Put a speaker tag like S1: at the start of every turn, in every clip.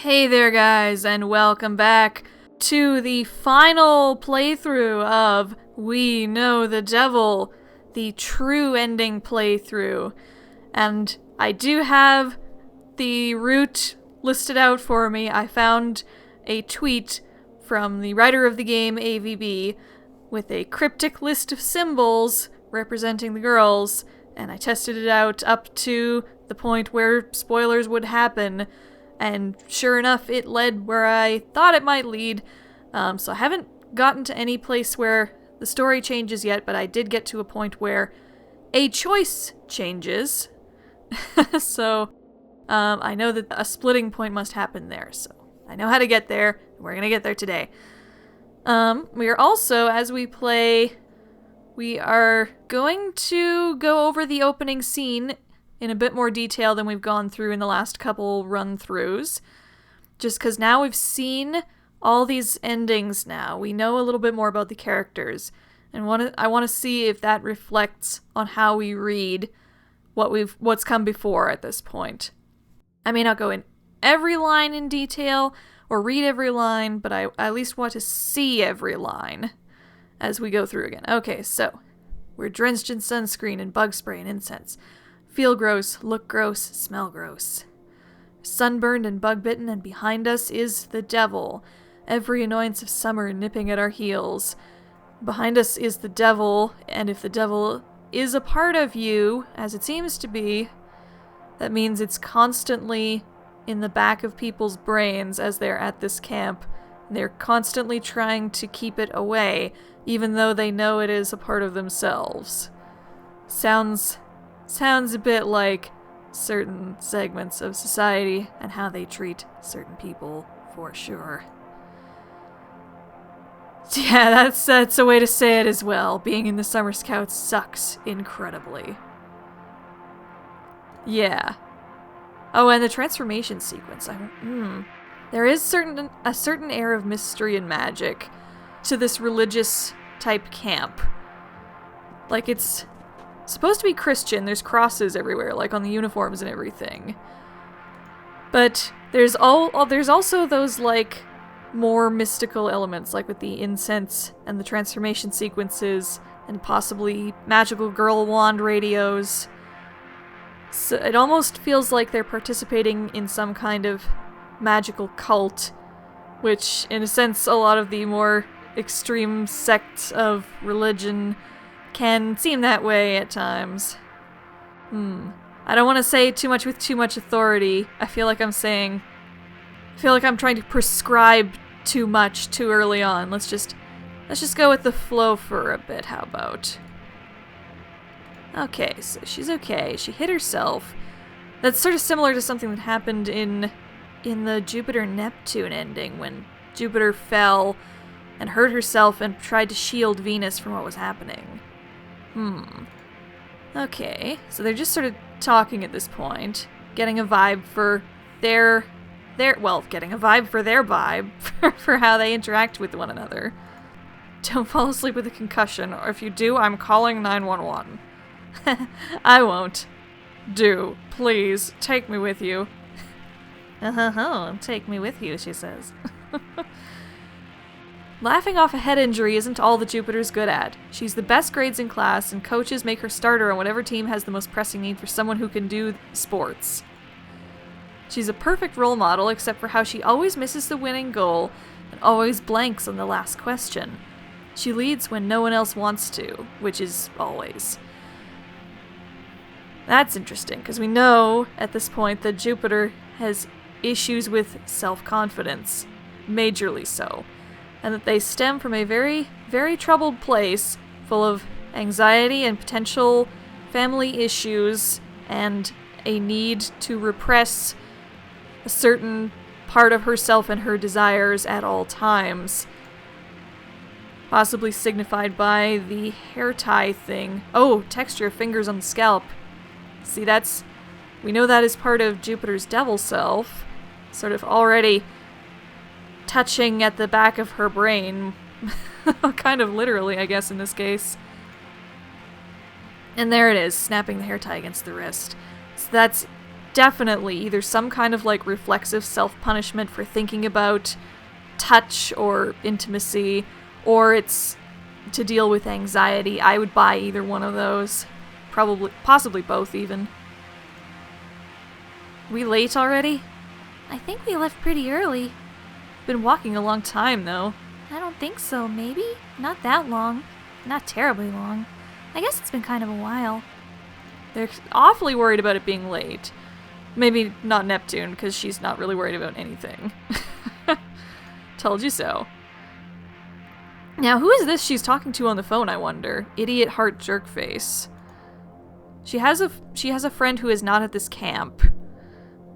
S1: Hey there guys, and welcome back to the final playthrough of We Know the Devil, the true ending playthrough. And I do have the route listed out for me. I found a tweet from the writer of the game, AVB, with a cryptic list of symbols representing the girls, and I tested it out up to the point where spoilers would happen. And sure enough, it led where I thought it might lead. So I haven't gotten to any place where the story changes yet, but I did get to a point where a choice changes. So I know that a splitting point must happen there. So I know how to get there. We're going to get there today. We are also, as we play, we are going to go over the opening scene in a bit more detail than we've gone through in the last couple run-throughs. Just because now we've seen all these endings now. We know a little bit more about the characters. And I want to see if that reflects on how we read what's come before at this point. I may not go in every line in detail or read every line, but I at least want to see every line as we go through again. Okay, so we're drenched in sunscreen and bug spray and incense. Feel gross, look gross, smell gross. Sunburned and bug-bitten, and behind us is the devil. Every annoyance of summer nipping at our heels. Behind us is the devil, and if the devil is a part of you, as it seems to be, that means it's constantly in the back of people's brains as they're at this camp. They're constantly trying to keep it away, even though they know it is a part of themselves. Sounds a bit like certain segments of society and how they treat certain people, for sure. Yeah, that's a way to say it as well. Being in the Summer Scouts sucks incredibly. Yeah. Oh, and the transformation sequence. There is a certain air of mystery and magic to this religious type camp. Like, it's supposed to be Christian. There's crosses everywhere, like on the uniforms and everything. But there's also those like more mystical elements, like with the incense and the transformation sequences and possibly magical girl wand radios. So it almost feels like they're participating in some kind of magical cult, which in a sense a lot of the more extreme sects of religion can seem that way at times. I don't want to say too much with too much authority. I feel like I'm trying to prescribe too much too early on. Let's just go with the flow for a bit, how about? Okay, so she's okay. She hit herself. That's sort of similar to something that happened in the Jupiter-Neptune ending, when Jupiter fell and hurt herself and tried to shield Venus from what was happening. Okay, so they're just sort of talking at this point, getting a vibe for their vibe for how they interact with one another. Don't fall asleep with a concussion, or if you do, I'm calling 911. I won't. Do, please, take me with you. Take me with you, she says. Laughing off a head injury isn't all that Jupiter's good at. She's the best grades in class, and coaches make her starter on whatever team has the most pressing need for someone who can do sports. She's a perfect role model, except for how she always misses the winning goal and always blanks on the last question. She leads when no one else wants to, which is always. That's interesting, because we know at this point that Jupiter has issues with self-confidence, majorly so, and that they stem from a very, very troubled place full of anxiety and potential family issues and a need to repress a certain part of herself and her desires at all times. Possibly signified by the hair tie thing. Oh, texture, fingers on the scalp. See, we know that is part of Jupiter's devil self, sort of already touching at the back of her brain. Kind of literally, I guess, in this case. And there it is, snapping the hair tie against the wrist. So that's definitely either some kind of like reflexive self-punishment for thinking about touch or intimacy, or it's to deal with anxiety. I would buy either one of those. Possibly both even. We late already?
S2: I think we left pretty early.
S1: Been walking a long time though.
S2: I don't think so, maybe? Not that long. Not terribly long. I guess it's been kind of a while.
S1: They're awfully worried about it being late. Maybe not Neptune, because she's not really worried about anything. Told you so. Now, who is this she's talking to on the phone, I wonder? Idiot heart jerkface. She has a friend who is not at this camp.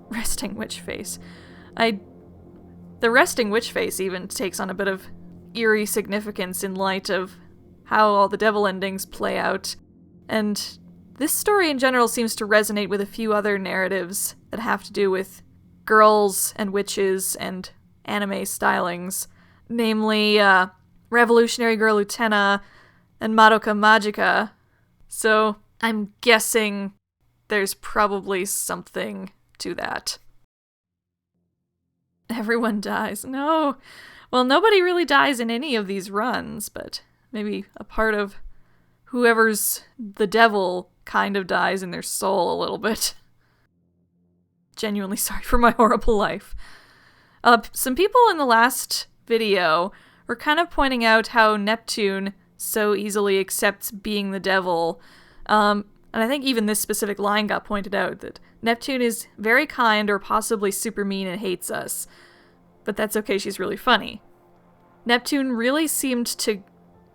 S1: Resting witch face. The resting witch face even takes on a bit of eerie significance in light of how all the devil endings play out. And this story in general seems to resonate with a few other narratives that have to do with girls and witches and anime stylings. Namely, Revolutionary Girl Utena and Madoka Magica. So I'm guessing there's probably something to that. Everyone dies. No. Well, nobody really dies in any of these runs, but maybe a part of whoever's the devil kind of dies in their soul a little bit. Genuinely sorry for my horrible life. Some people in the last video were kind of pointing out how Neptune so easily accepts being the devil. And I think even this specific line got pointed out, that Neptune is very kind or possibly super mean and hates us. But that's okay, she's really funny. Neptune really seemed to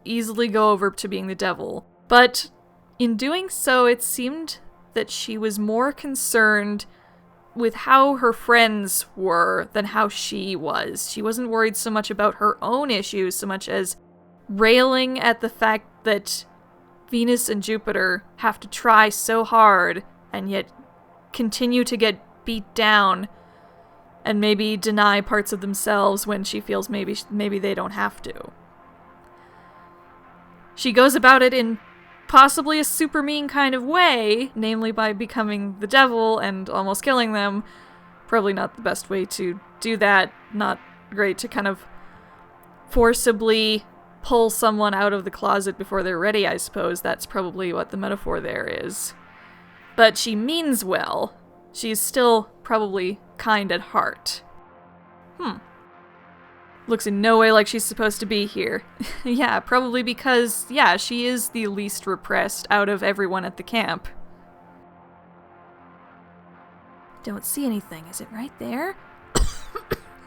S1: easily go over to being the devil. But in doing so, it seemed that she was more concerned with how her friends were than how she was. She wasn't worried so much about her own issues so much as railing at the fact that Venus and Jupiter have to try so hard and yet continue to get beat down and maybe deny parts of themselves when she feels maybe they don't have to. She goes about it in possibly a super mean kind of way, namely by becoming the devil and almost killing them. Probably not the best way to do that. Not great to kind of forcibly pull someone out of the closet before they're ready, I suppose. That's probably what the metaphor there is. But she means well. She's still probably kind at heart. Looks in no way like she's supposed to be here. Yeah, probably because, she is the least repressed out of everyone at the camp. Don't see anything. Is it right there?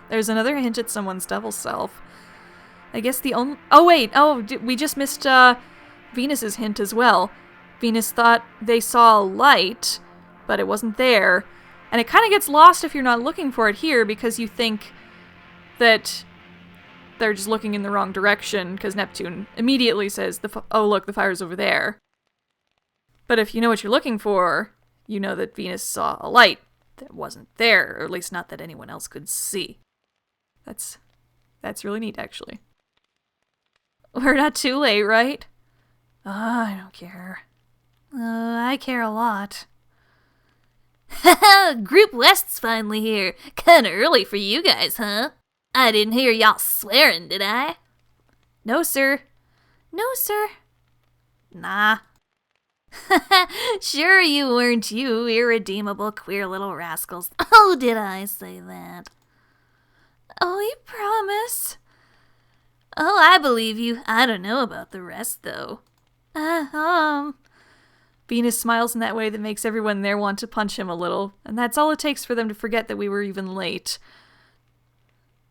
S1: There's another hint at someone's devil self. I guess the only... Oh, wait! We just missed, Venus's hint as well. Venus thought they saw a light, but it wasn't there. And it kind of gets lost if you're not looking for it here, because you think that they're just looking in the wrong direction, because Neptune immediately says, oh look, the fire's over there. But if you know what you're looking for, you know that Venus saw a light that wasn't there, or at least not that anyone else could see. That's really neat, actually. We're not too late, right? I don't care.
S2: I care a lot. Group West's finally here. Kinda early for you guys, huh? I didn't hear y'all swearing, did I?
S1: No, sir.
S2: No, sir.
S1: Nah.
S2: Sure you weren't, you irredeemable queer little rascals. Oh, did I say that?
S1: Oh, you promise?
S2: Oh, I believe you. I don't know about the rest, though.
S1: Venus smiles in that way that makes everyone there want to punch him a little, and that's all it takes for them to forget that we were even late.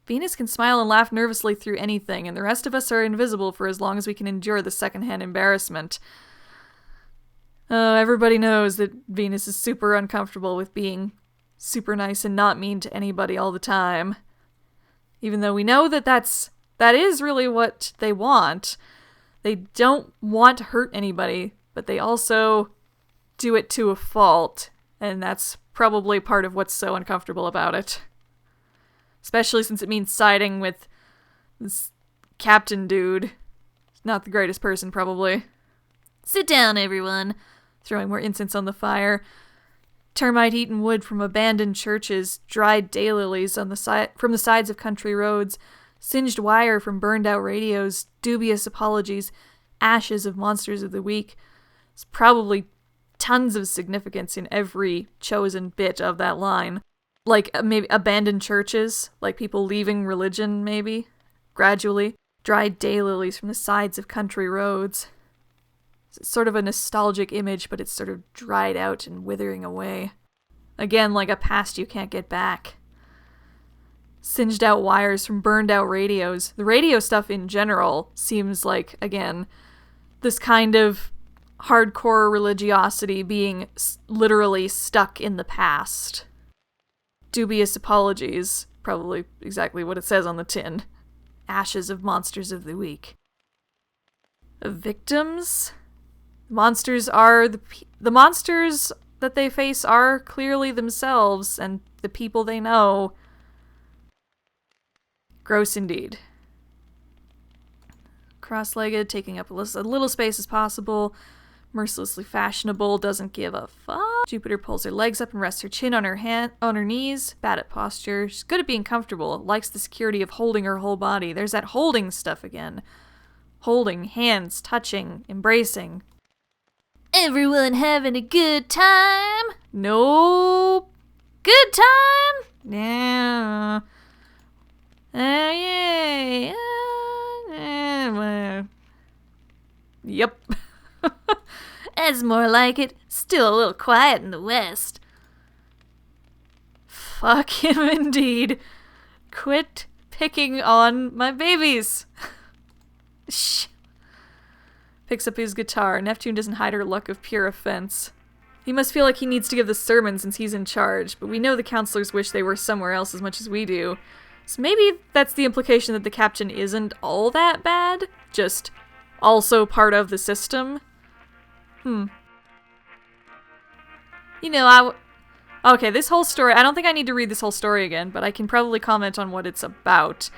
S1: Venus can smile and laugh nervously through anything, and the rest of us are invisible for as long as we can endure the secondhand embarrassment. Everybody knows that Venus is super uncomfortable with being super nice and not mean to anybody all the time. Even though we know that that is really what they want. They don't want to hurt anybody, but they also do it to a fault, and that's probably part of what's so uncomfortable about it. Especially since it means siding with this captain dude. Not the greatest person, probably.
S2: Sit down, everyone.
S1: Throwing more incense on the fire. termite-eaten wood from abandoned churches, dried daylilies on from the sides of country roads, singed wire from burned-out radios, dubious apologies, ashes of monsters of the week. There's probably tons of significance in every chosen bit of that line. Like, maybe abandoned churches, like people leaving religion, maybe, gradually. Dried daylilies from the sides of country roads. It's sort of a nostalgic image, but it's sort of dried out and withering away. Again, like a past you can't get back. Singed out wires from burned out radios. The radio stuff in general seems like, again, this kind of hardcore religiosity being literally stuck in the past. Dubious apologies, probably exactly what it says on the tin. Ashes of monsters of the week. Victims? Monsters are the monsters that they face are clearly themselves and the people they know. Gross indeed. Cross-legged, taking up a little space as possible. Mercilessly fashionable, doesn't give a fuck. Jupiter pulls her legs up and rests her chin on her knees. Bad at posture. She's good at being comfortable. Likes the security of holding her whole body. There's that holding stuff again. Holding, hands, touching, embracing.
S2: Everyone having a good time?
S1: Nope.
S2: Good time?
S1: Yeah. Yay. Yep.
S2: That's more like it. Still a little quiet in the West.
S1: Fuck him indeed. Quit picking on my babies. Shh. Picks up his guitar. Neptune doesn't hide her luck of pure offense. He must feel like he needs to give the sermon since he's in charge, but we know the counselors wish they were somewhere else as much as we do. So maybe that's the implication that the captain isn't all that bad, just also part of the system. You know, okay, this whole story, I don't think I need to read this whole story again, but I can probably comment on what it's about.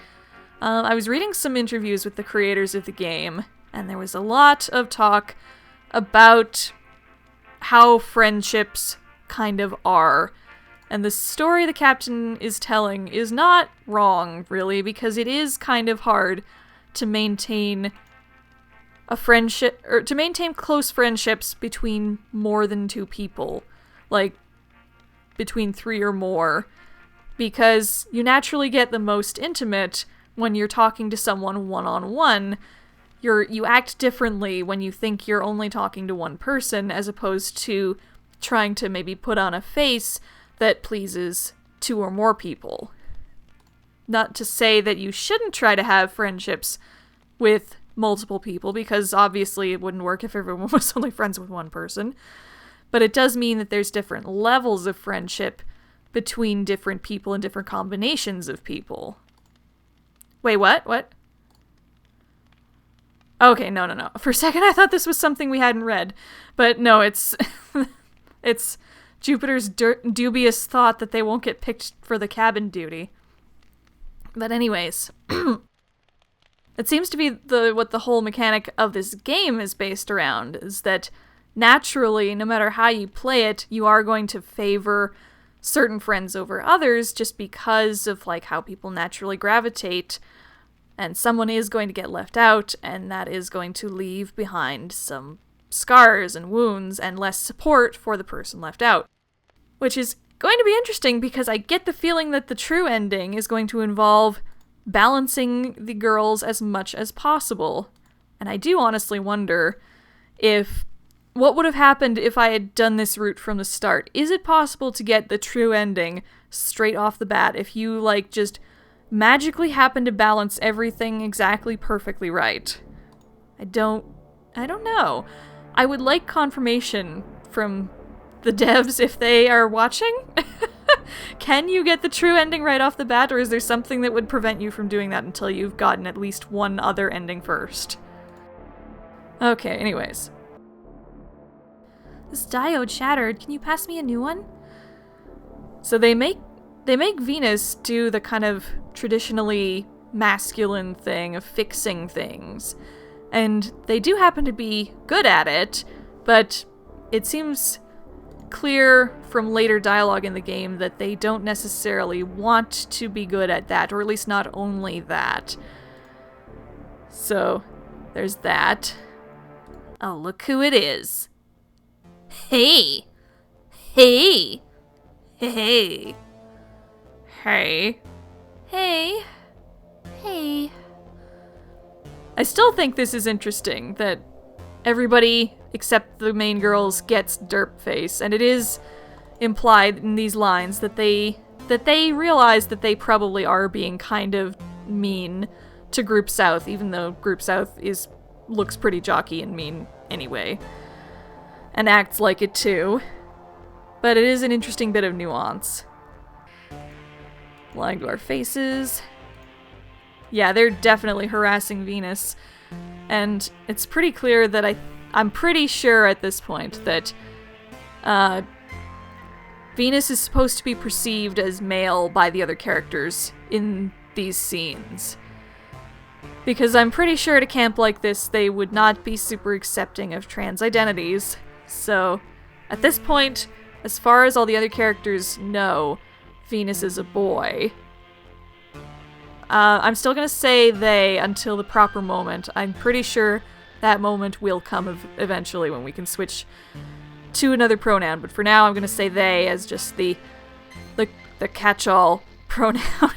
S1: I was reading some interviews with the creators of the game, and there was a lot of talk about how friendships kind of are. And the story the captain is telling is not wrong, really, because it is kind of hard to maintain a friendship, or to maintain close friendships between more than two people. Like, between 3 or more. Because you naturally get the most intimate when you're talking to someone one-on-one. You act differently when you think you're only talking to one person, as opposed to trying to maybe put on a face that pleases 2 or more people. Not to say that you shouldn't try to have friendships with multiple people, because obviously it wouldn't work if everyone was only friends with one person. But it does mean that there's different levels of friendship between different people and different combinations of people. Wait, what? What? Okay, no. For a second I thought this was something we hadn't read. But no, it's it's Jupiter's dubious thought that they won't get picked for the cabin duty. But anyways, it seems to be what the whole mechanic of this game is based around, is that naturally, no matter how you play it, you are going to favor certain friends over others just because of like how people naturally gravitate, and someone is going to get left out, and that is going to leave behind some scars and wounds and less support for the person left out. Which is going to be interesting because I get the feeling that the true ending is going to involve balancing the girls as much as possible. And I do honestly wonder what would have happened if I had done this route from the start. Is it possible to get the true ending straight off the bat if you, like, just magically happen to balance everything exactly perfectly right? I don't know. I would like confirmation from the devs if they are watching. Can you get the true ending right off the bat, or is there something that would prevent you from doing that until you've gotten at least one other ending first? Okay, anyways. This diode shattered. Can you pass me a new one? So they make Venus do the kind of traditionally masculine thing of fixing things. And they do happen to be good at it, but it seems clear from later dialogue in the game that they don't necessarily want to be good at that, or at least not only that. So, there's that.
S2: Oh, look who it is. Hey! Hey! Hey!
S1: Hey.
S2: Hey! Hey!
S1: I still think this is interesting, that everybody except the main girls gets derp face, and it is implied in these lines that they realize that they probably are being kind of mean to Group South, even though Group South looks pretty jockey and mean anyway, and acts like it too. But it is an interesting bit of nuance. Lying to our faces. Yeah, they're definitely harassing Venus. And it's pretty clear that I'm pretty sure at this point that Venus is supposed to be perceived as male by the other characters in these scenes. Because I'm pretty sure at a camp like this, they would not be super accepting of trans identities. So, at this point, as far as all the other characters know, Venus is a boy. I'm still gonna say they until the proper moment. I'm pretty sure that moment will come eventually when we can switch to another pronoun, but for now I'm gonna say they as just the catch-all pronoun,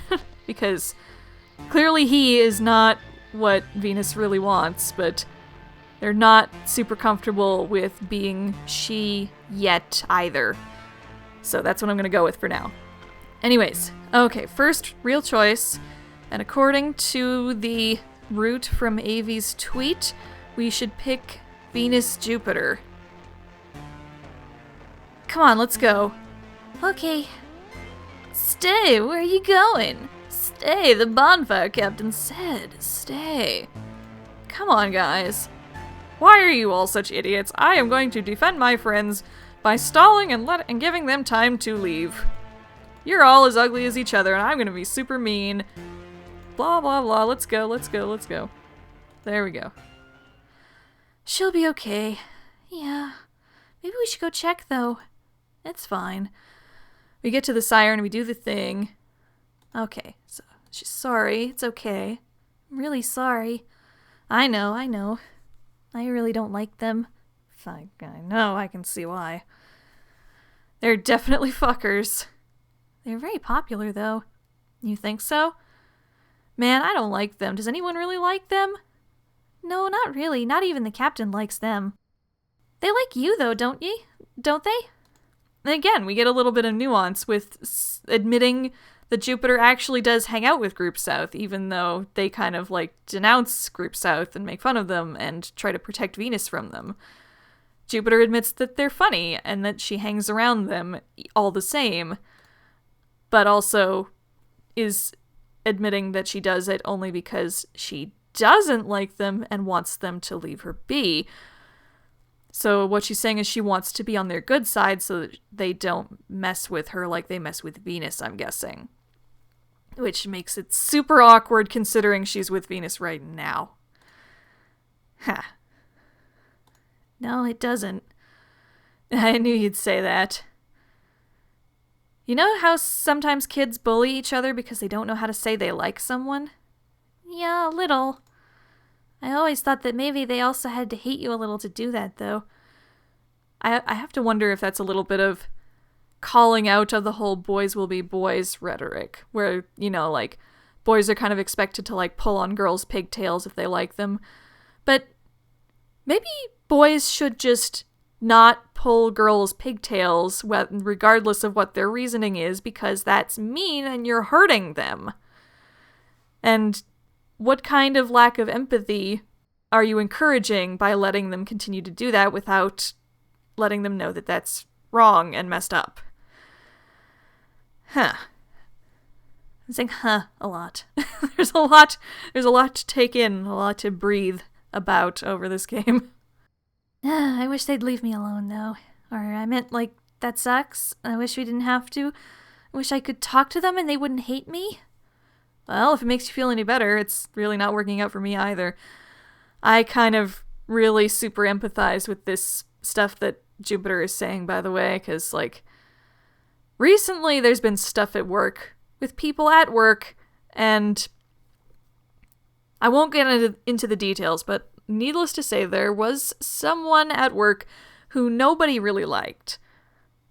S1: because clearly he is not what Venus really wants, but they're not super comfortable with being she yet either. So that's what I'm gonna go with for now. Anyways, okay, first real choice. And according to the route from Avi's tweet, we should pick Venus Jupiter. Come on, let's go.
S2: Okay. Stay, where are you going? Stay, the bonfire captain said. Stay.
S1: Come on, guys. Why are you all such idiots? I am going to defend my friends by stalling and giving them time to leave. You're all as ugly as each other, and I'm gonna be super mean. Blah, blah, blah. Let's go, let's go, let's go. There we go.
S2: She'll be okay. Yeah. Maybe we should go check, though.
S1: It's fine. We get to the siren, we do the thing. Okay, so she's sorry. It's okay.
S2: I'm really sorry.
S1: I know.
S2: I really don't like them.
S1: Fine, I know, I can see why. They're definitely fuckers.
S2: They're very popular, though.
S1: You think so? Man, I don't like them. Does anyone really like them?
S2: No, not really. Not even the captain likes them. They like you, though, don't they?
S1: And again, we get a little bit of nuance with admitting that Jupiter actually does hang out with Group South, even though they kind of, denounce Group South and make fun of them and try to protect Venus from them. Jupiter admits that they're funny and that she hangs around them all the same, but also is admitting that she does it only because she doesn't like them and wants them to leave her be. So what she's saying is she wants to be on their good side so that they don't mess with her like they mess with Venus, I'm guessing. Which makes it super awkward considering she's with Venus right now. Ha.
S2: No, it doesn't.
S1: I knew you'd say that. You know how sometimes kids bully each other because they don't know how to say they like someone?
S2: Yeah, a little. I always thought that maybe they also had to hate you a little to do that, though.
S1: I have to wonder if that's a little bit of calling out of the whole boys will be boys rhetoric, where, boys are kind of expected to, pull on girls' pigtails if they like them. But maybe boys should just not pull girls' pigtails, regardless of what their reasoning is, because that's mean and you're hurting them. And what kind of lack of empathy are you encouraging by letting them continue to do that without letting them know that that's wrong and messed up? Huh. I'm saying huh a lot. There's a lot to take in, a lot to breathe about over this game.
S2: I wish they'd leave me alone, though. Or I meant, that sucks. I wish we didn't have to. I wish I could talk to them and they wouldn't hate me.
S1: Well, if it makes you feel any better, it's really not working out for me either. I kind of really super empathize with this stuff that Jupiter is saying, by the way, because, like, recently there's been stuff at work with people at work, and I won't get into the details, but needless to say, there was someone at work who nobody really liked,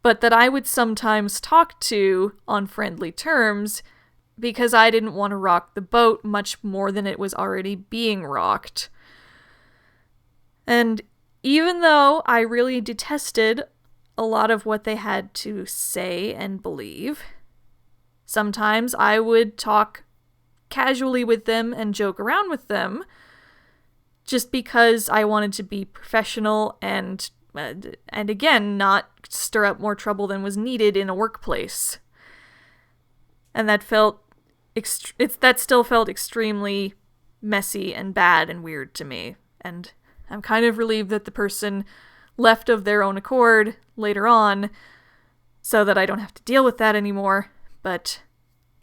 S1: but that I would sometimes talk to on friendly terms because I didn't want to rock the boat much more than it was already being rocked. And even though I really detested a lot of what they had to say and believe, sometimes I would talk casually with them and joke around with them just because I wanted to be professional and again, not stir up more trouble than was needed in a workplace. And that still felt extremely messy and bad and weird to me. And I'm kind of relieved that the person left of their own accord later on so that I don't have to deal with that anymore. But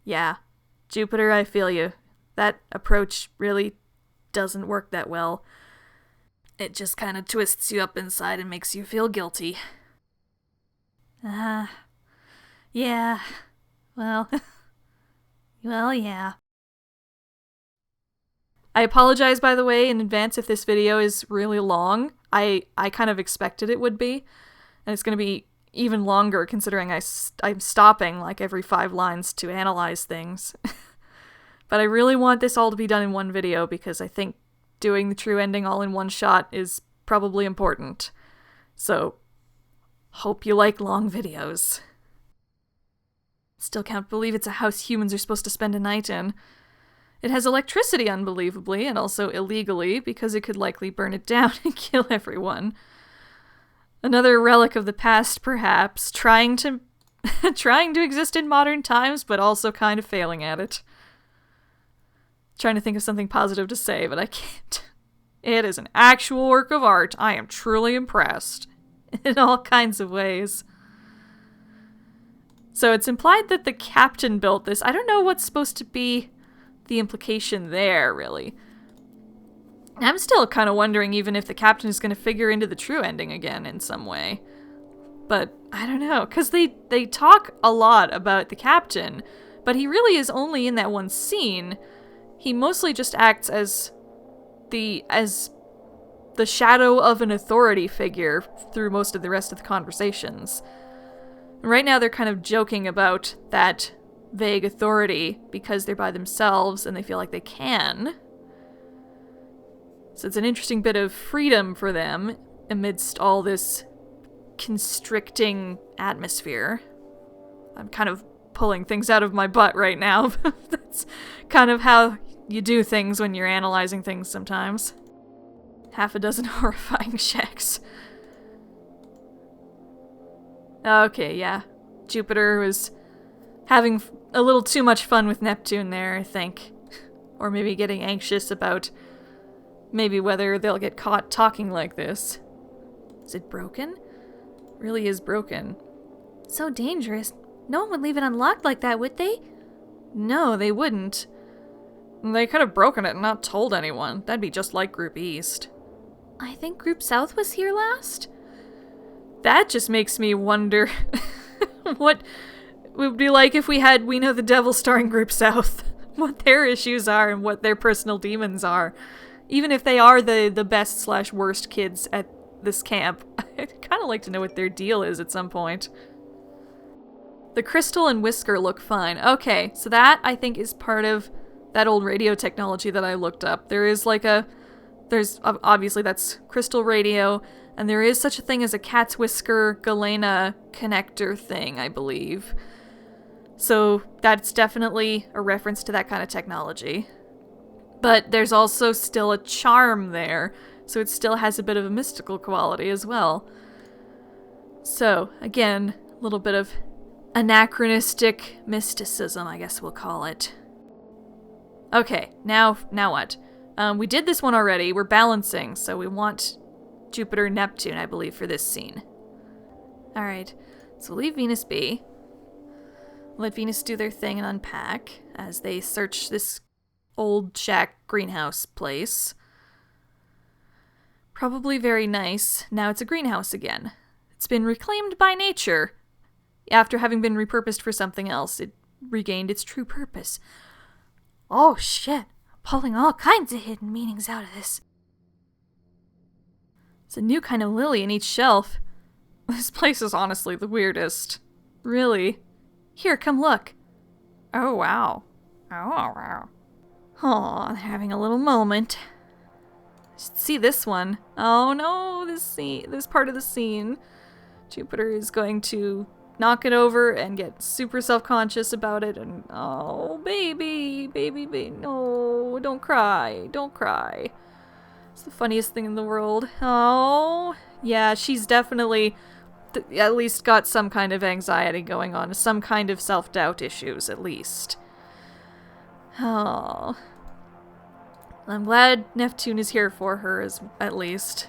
S1: yeah, Jupiter, I feel you. That approach really doesn't work that well. It just kind of twists you up inside and makes you feel guilty.
S2: Yeah. Well, yeah.
S1: I apologize, by the way, in advance if this video is really long. I kind of expected it would be, and it's going to be even longer considering I'm stopping like every 5 lines to analyze things. But I really want this all to be done in one video because I think doing the true ending all in one shot is probably important. So, hope you like long videos. Still can't believe it's a house humans are supposed to spend a night in. It has electricity, unbelievably, and also illegally, because it could likely burn it down and kill everyone. Another relic of the past, perhaps, trying to exist in modern times, but also kind of failing at it. Trying to think of something positive to say, but I can't. It is an actual work of art. I am truly impressed. In all kinds of ways. So it's implied that the captain built this. I don't know what's supposed to be the implication there, really. I'm still kind of wondering even if the captain is going to figure into the true ending again in some way. But I don't know, because they talk a lot about the captain, but he really is only in that one scene. He mostly just acts as the shadow of an authority figure through most of the rest of the conversations. Right now they're kind of joking about that vague authority because they're by themselves and they feel like they can. So it's an interesting bit of freedom for them amidst all this constricting atmosphere. I'm kind of pulling things out of my butt right now. That's kind of how you do things when you're analyzing things sometimes. 6 horrifying checks. Okay, yeah. Jupiter was having a little too much fun with Neptune there, I think. Or maybe getting anxious about maybe whether they'll get caught talking like this. Is it broken? It really is broken.
S2: So dangerous. No one would leave it unlocked like that, would they?
S1: No, they wouldn't. They could have broken it and not told anyone. That'd be just like Group East.
S2: I think Group South was here last.
S1: That just makes me wonder what it would be like if we had We Know the Devil starring Group South. What their issues are and what their personal demons are. Even if they are the best/worst kids at this camp, I'd kind of like to know what their deal is at some point. The crystal and whisker look fine. Okay, so that, I think, is part of that old radio technology that I looked up. There's obviously that's crystal radio, and there is such a thing as a cat's whisker galena connector thing, I believe. So that's definitely a reference to that kind of technology. But there's also still a charm there, so it still has a bit of a mystical quality as well. So, again, a little bit of anachronistic mysticism, I guess we'll call it. Okay, now what? We did this one already. We're balancing, so we want Jupiter, Neptune, I believe, for this scene. Alright, so leave Venus be. Let Venus do their thing and unpack as they search this old shack greenhouse place. Probably very nice. Now it's a greenhouse again. It's been reclaimed by nature. After having been repurposed for something else, it regained its true purpose.
S2: Oh shit, pulling all kinds of hidden meanings out of this.
S1: It's a new kind of lily in each shelf. This place is honestly the weirdest. Really. Here, come look. Oh, wow. Oh, wow. Aw, they're having a little moment. See this one. Oh no, this part of the scene. Jupiter is going to knock it over and get super self-conscious about it, and oh, baby, no, don't cry, don't cry. It's the funniest thing in the world. Oh, yeah, she's definitely at least got some kind of anxiety going on, some kind of self-doubt issues, at least. Oh. I'm glad Neptune is here for her, at least.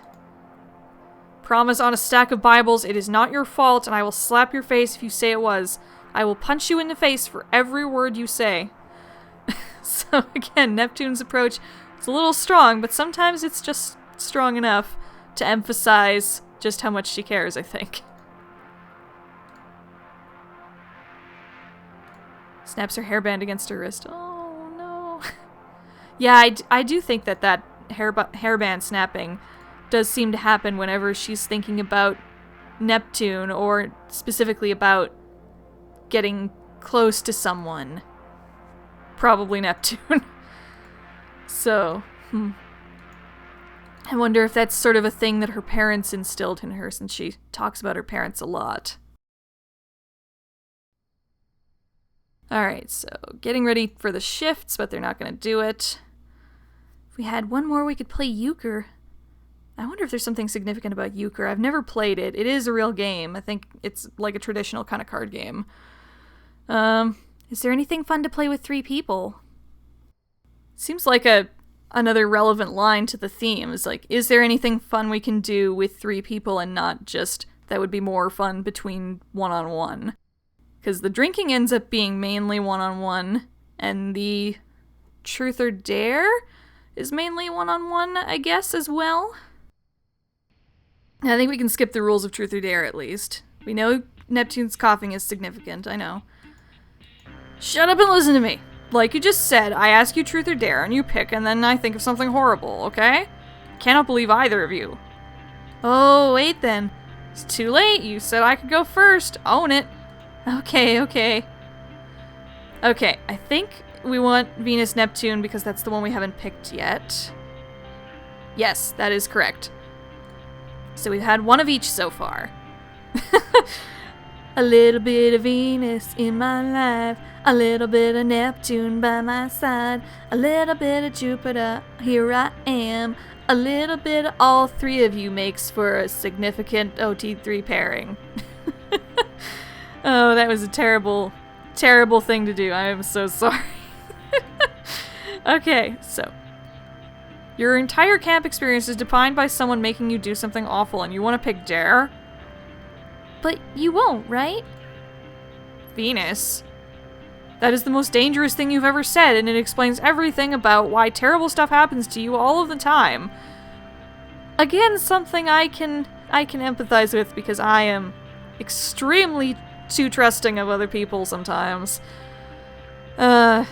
S1: Promise on a stack of Bibles, it is not your fault, and I will slap your face if you say it was. I will punch you in the face for every word you say. So again, Neptune's approach is a little strong, but sometimes it's just strong enough to emphasize just how much she cares, I think. Snaps her hairband against her wrist. Oh, no. Yeah, I do think that hairband snapping does seem to happen whenever she's thinking about Neptune, or specifically about getting close to someone. Probably Neptune. So, I wonder if that's sort of a thing that her parents instilled in her, since she talks about her parents a lot. Alright, so getting ready for the shifts, but they're not going to do it. If we had one more, we could play euchre. I wonder if there's something significant about euchre. I've never played it. It is a real game. I think it's like a traditional kind of card game.
S2: Is there anything fun to play with 3 people?
S1: Seems like another relevant line to the theme. Is like, is there anything fun we can do with 3 people and not just that would be more fun between one-on-one? Because the drinking ends up being mainly one-on-one, and the truth or dare is mainly one-on-one, I guess, as well. I think we can skip the rules of truth or dare, at least. We know Neptune's coughing is significant, I know. Shut up and listen to me! Like you just said, I ask you truth or dare, and you pick, and then I think of something horrible, okay? Cannot believe either of you. Oh, wait then. It's too late, you said I could go first. Own it. Okay. Okay, I think we want Venus Neptune because that's the one we haven't picked yet. Yes, that is correct. So we've had one of each so far. A little bit of Venus in my life, a little bit of Neptune by my side, a little bit of Jupiter, here I am. A little bit of all 3 of you makes for a significant OT3 pairing. Oh, that was a terrible, terrible thing to do. I am so sorry. Okay, so. Your entire camp experience is defined by someone making you do something awful, and you want to pick dare?
S2: But you won't, right?
S1: Venus. That is the most dangerous thing you've ever said, and it explains everything about why terrible stuff happens to you all of the time. Again, something I can empathize with, because I am extremely too trusting of other people sometimes. I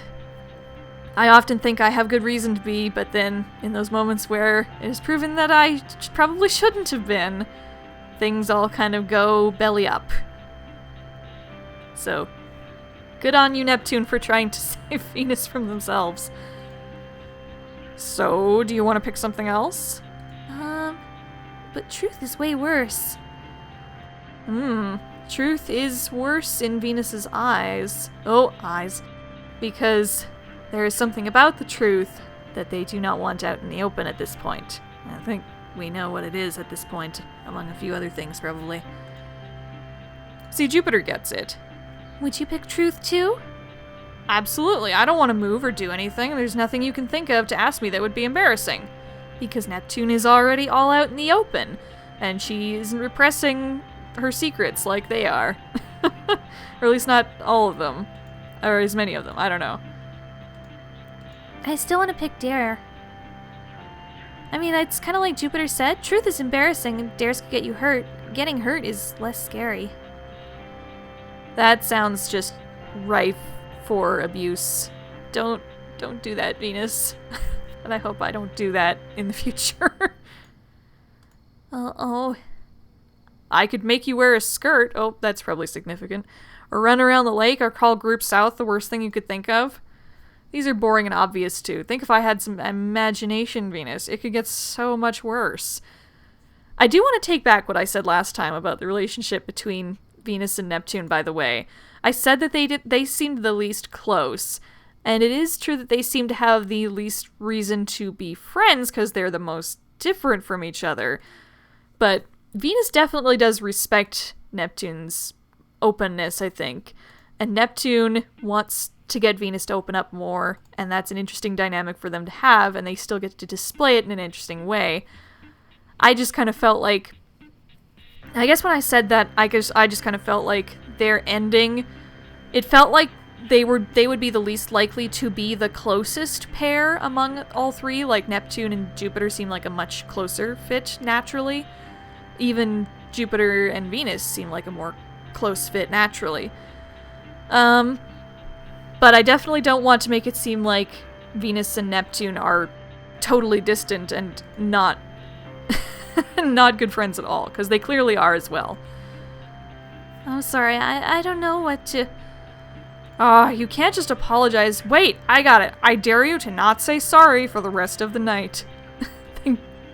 S1: often think I have good reason to be, but then in those moments where it is proven that I probably shouldn't have been, things all kind of go belly up. So, good on you, Neptune, for trying to save Venus from themselves. So, do you want to pick something else?
S2: But truth is way worse.
S1: Truth is worse in Venus's eyes. Oh, eyes. Because there is something about the truth that they do not want out in the open at this point. I think we know what it is at this point, among a few other things, probably. See, Jupiter gets it.
S2: Would you pick truth too?
S1: Absolutely. I don't want to move or do anything. There's nothing you can think of to ask me that would be embarrassing. Because Neptune is already all out in the open, and she isn't repressing her secrets like they are. Or at least not all of them. Or as many of them. I don't know.
S2: I still want to pick dare. I mean, it's kind of like Jupiter said. Truth is embarrassing, and dares could get you hurt. getting hurt is less scary.
S1: That sounds just rife for abuse. Don't do that, Venus. And I hope I don't do that in the future.
S2: Oh.
S1: I could make you wear a skirt. Oh, that's probably significant. Or run around the lake or call Group South the worst thing you could think of. These are boring and obvious too. Think if I had some imagination, Venus. It could get so much worse. I do want to take back what I said last time about the relationship between Venus and Neptune, by the way. I said that they seemed the least close. And it is true that they seem to have the least reason to be friends because they're the most different from each other. But Venus definitely does respect Neptune's openness, I think. And Neptune wants to get Venus to open up more, and that's an interesting dynamic for them to have, and they still get to display it in an interesting way. I just kind of felt like... I guess when I said that, I just kind of felt like their ending... It felt like they would be the least likely to be the closest pair among all three. Like, Neptune and Jupiter seem like a much closer fit, naturally. Even Jupiter and Venus seem like a more close fit naturally. But I definitely don't want to make it seem like Venus and Neptune are totally distant and not not good friends at all, because they clearly are as well.
S2: I'm sorry, I don't know what to...
S1: You can't just apologize. Wait, I got it. I dare you to not say sorry for the rest of the night.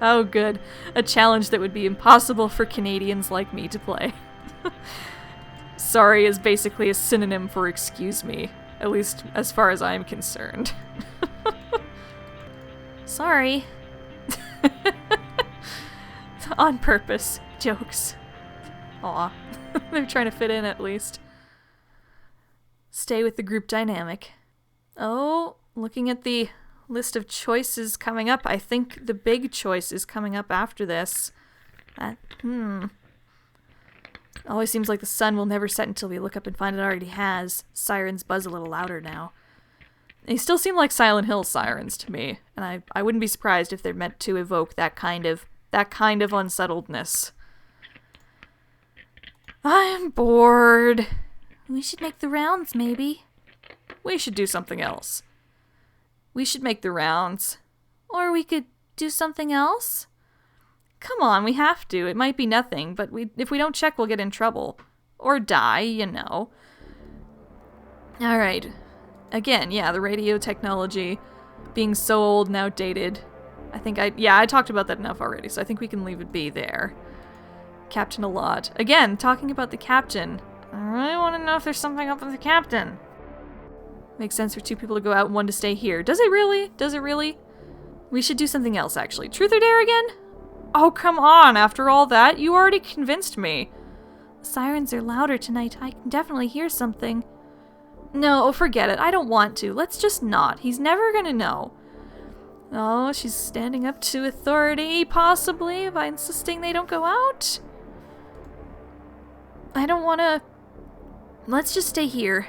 S1: Oh, good. A challenge that would be impossible for Canadians like me to play. Sorry is basically a synonym for excuse me, at least as far as I'm concerned.
S2: Sorry.
S1: On purpose. Jokes. Aw. They're trying to fit in at least. Stay with the group dynamic. Oh, looking at the list of choices coming up, I think the big choice is coming up after this. Always seems like the sun will never set until we look up and find it already has. Sirens buzz a little louder now. They still seem like Silent Hill sirens to me, and I wouldn't be surprised if they're meant to evoke that kind of unsettledness. I'm bored.
S2: We should make the rounds, maybe.
S1: We should do something else. We should make the rounds.
S2: Or we could do something else?
S1: Come on, we have to. It might be nothing, but if we don't check, we'll get in trouble. Or die, you know. Alright. Again, yeah, the radio technology being so old and outdated. I talked about that enough already, so I think we can leave it be there. Captain a lot. Again, talking about the captain. I really want to know if there's something up with the captain. Makes sense for two people to go out and one to stay here. Does it really? Does it really? We should do something else, actually. Truth or dare again? Oh, come on. After all that, you already convinced me.
S2: The sirens are louder tonight. I can definitely hear something.
S1: No, forget it. I don't want to. Let's just not. He's never gonna know. Oh, she's standing up to authority, possibly, by insisting they don't go out? I don't want to... Let's just stay here.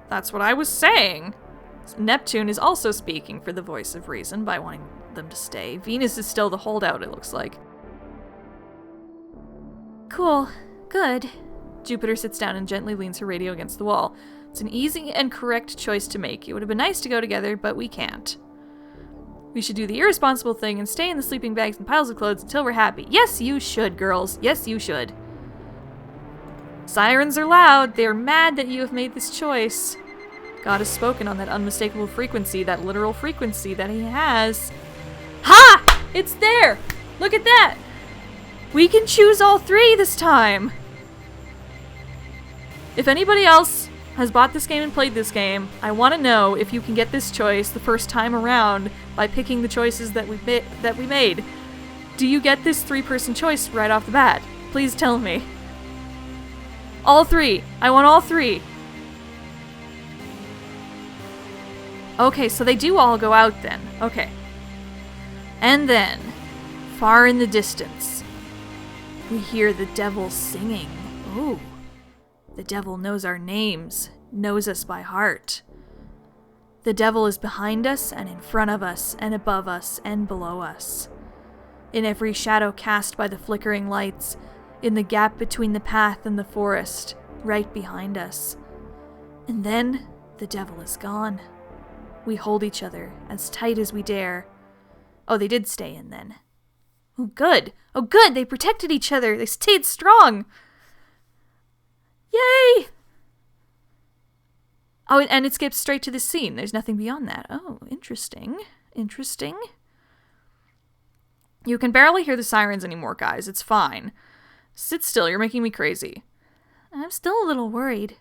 S1: That's what I was saying. Neptune is also speaking for the voice of reason by wanting them to stay. Venus is still the holdout, it looks like.
S2: Cool. Good.
S1: Jupiter sits down and gently leans her radio against the wall. It's an easy and correct choice to make. It would have been nice to go together, but we can't. We should do the irresponsible thing and stay in the sleeping bags and piles of clothes until we're happy. Yes, you should, girls. Yes, you should. Sirens are loud. They are mad that you have made this choice. God has spoken on that unmistakable frequency, that literal frequency that he has. Ha! It's there! Look at that! We can choose all three this time! If anybody else has bought this game and played this game, I want to know if you can get this choice the first time around by picking the choices that we made. Do you get this three-person choice right off the bat? Please tell me. All three. I want all three. Okay, so they do all go out then. Okay. And then, far in the distance, we hear the devil singing. Ooh. The devil knows our names, knows us by heart. The devil is behind us and in front of us and above us and below us. In every shadow cast by the flickering lights, in the gap between the path and the forest, right behind us. And then the devil is gone. We hold each other as tight as we dare. Oh, they did stay in then. Oh, good. Oh, good. They protected each other. They stayed strong. Yay! Oh, and it skips straight to the scene. There's nothing beyond that. Oh, interesting. Interesting. You can barely hear the sirens anymore, guys. It's fine. Sit still. You're making me crazy.
S2: I'm still a little worried.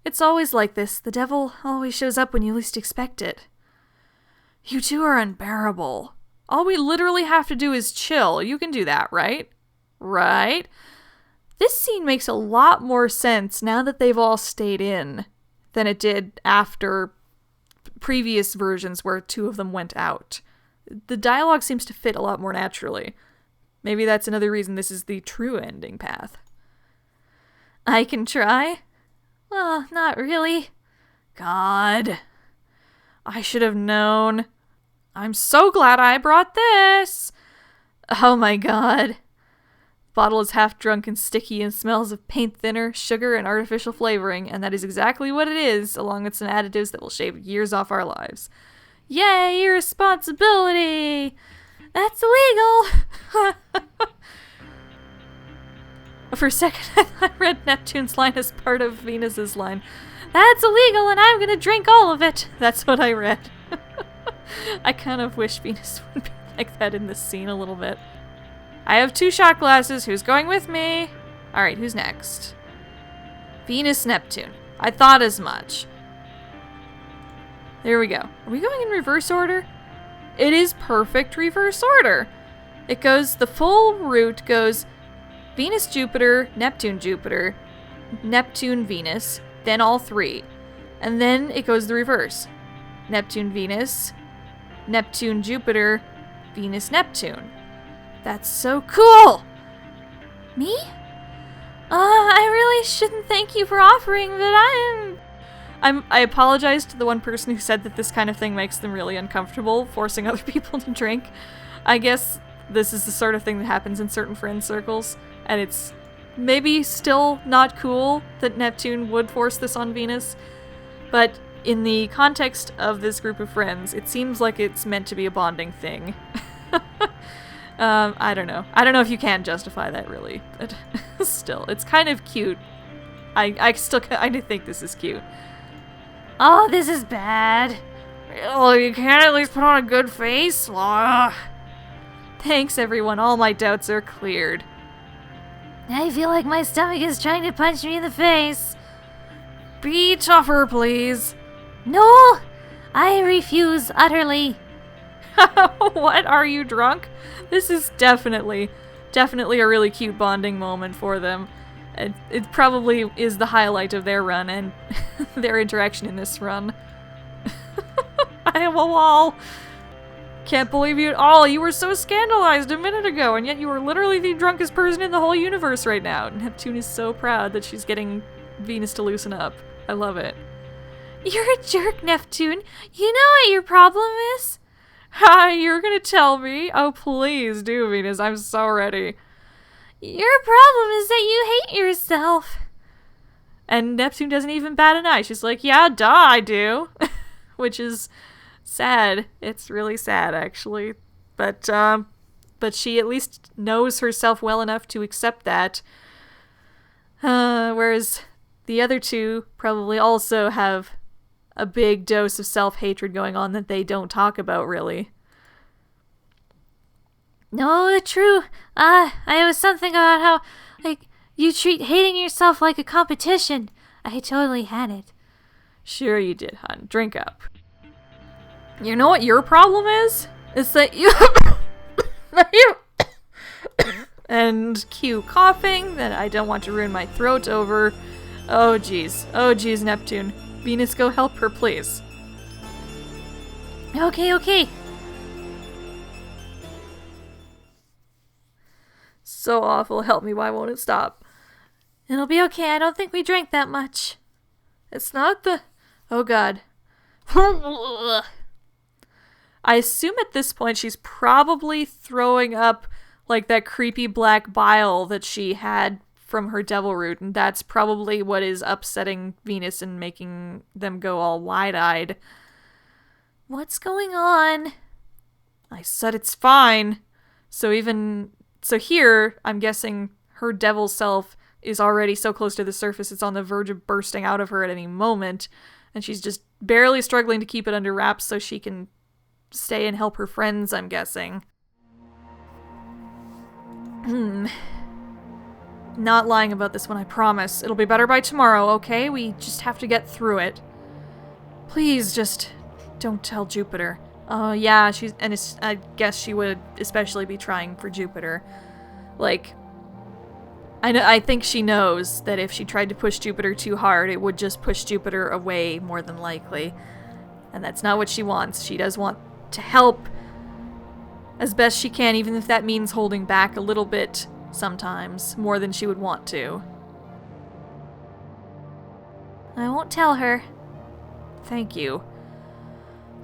S1: It's always like this. The devil always shows up when you least expect it. You two are unbearable. All we literally have to do is chill. You can do that, right? Right? This scene makes a lot more sense now that they've all stayed in than it did after previous versions where two of them went out. The dialogue seems to fit a lot more naturally. Maybe that's another reason this is the true ending path.
S2: I can try. Well, not really.
S1: God. I should have known. I'm so glad I brought this. Oh my god. The bottle is half drunk and sticky and smells of paint thinner, sugar, and artificial flavoring, and that is exactly what it is, along with some additives that will shave years off our lives. Yay, irresponsibility! That's illegal! For a second, I read Neptune's line as part of Venus's line. That's illegal and I'm gonna drink all of it! That's what I read. I kind of wish Venus would be like that in this scene a little bit. I have 2 shot glasses. Who's going with me? Alright, who's next? Venus, Neptune. I thought as much. There we go. Are we going in reverse order? It is perfect reverse order. It goes, the full route goes Venus, Jupiter, Neptune, Jupiter, Neptune, Venus, then all 3. And then it goes the reverse. Neptune, Venus, Neptune, Jupiter, Venus, Neptune. That's so cool!
S2: Me? I really shouldn't thank you for offering, but
S1: I apologize to the one person who said that this kind of thing makes them really uncomfortable, forcing other people to drink. I guess this is the sort of thing that happens in certain friend circles, and it's maybe still not cool that Neptune would force this on Venus, but in the context of this group of friends, it seems like it's meant to be a bonding thing. I don't know. I don't know if you can justify that, really, but still, it's kind of cute. I still kind of think this is cute.
S2: Oh, this is bad.
S1: Oh, you can't at least put on a good face? Ugh. Thanks, everyone. All my doubts are cleared.
S2: I feel like my stomach is trying to punch me in the face.
S1: Be tougher, please.
S2: No! I refuse utterly.
S1: What? Are you drunk? This is definitely a really cute bonding moment for them. It probably is the highlight of their run and their interaction in this run. I am a wall. Can't believe you at all. You were so scandalized a minute ago, and yet you are literally the drunkest person in the whole universe right now. Neptune is so proud that she's getting Venus to loosen up. I love it.
S2: You're a jerk, Neptune. You know what your problem is?
S1: Hi, you're gonna tell me? Oh, please do, Venus. I'm so ready.
S2: Your problem is that you hate yourself.
S1: And Neptune doesn't even bat an eye. She's like, yeah, duh, I do. Which is sad. It's really sad, actually. But she at least knows herself well enough to accept that. Whereas the other two probably also have a big dose of self-hatred going on that they don't talk about, really.
S2: No, true. I was something about how, like, you treat hating yourself like a competition. I totally had it.
S1: Sure you did, hon. Drink up. You know what your problem is? It's that you... and cue coughing that I don't want to ruin my throat over. Oh, jeez. Oh, jeez, Neptune. Venus, go help her, please.
S2: Okay.
S1: So awful. Help me. Why won't it stop?
S2: It'll be okay. I don't think we drank that much.
S1: It's not the... Oh, God. I assume at this point she's probably throwing up, like that creepy black bile that she had from her devil root, and that's probably what is upsetting Venus and making them go all wide-eyed.
S2: What's going on?
S1: I said it's fine. So here, I'm guessing her devil self is already so close to the surface it's on the verge of bursting out of her at any moment, and she's just barely struggling to keep it under wraps so she can stay and help her friends, I'm guessing. Not lying about this one, I promise. It'll be better by tomorrow, okay? We just have to get through it. Please, just don't tell Jupiter. Yeah, I guess she would especially be trying for Jupiter. Like, I think she knows that if she tried to push Jupiter too hard, it would just push Jupiter away more than likely. And that's not what she wants. She does want to help as best she can, even if that means holding back a little bit sometimes, more than she would want to.
S2: I won't tell her.
S1: Thank you.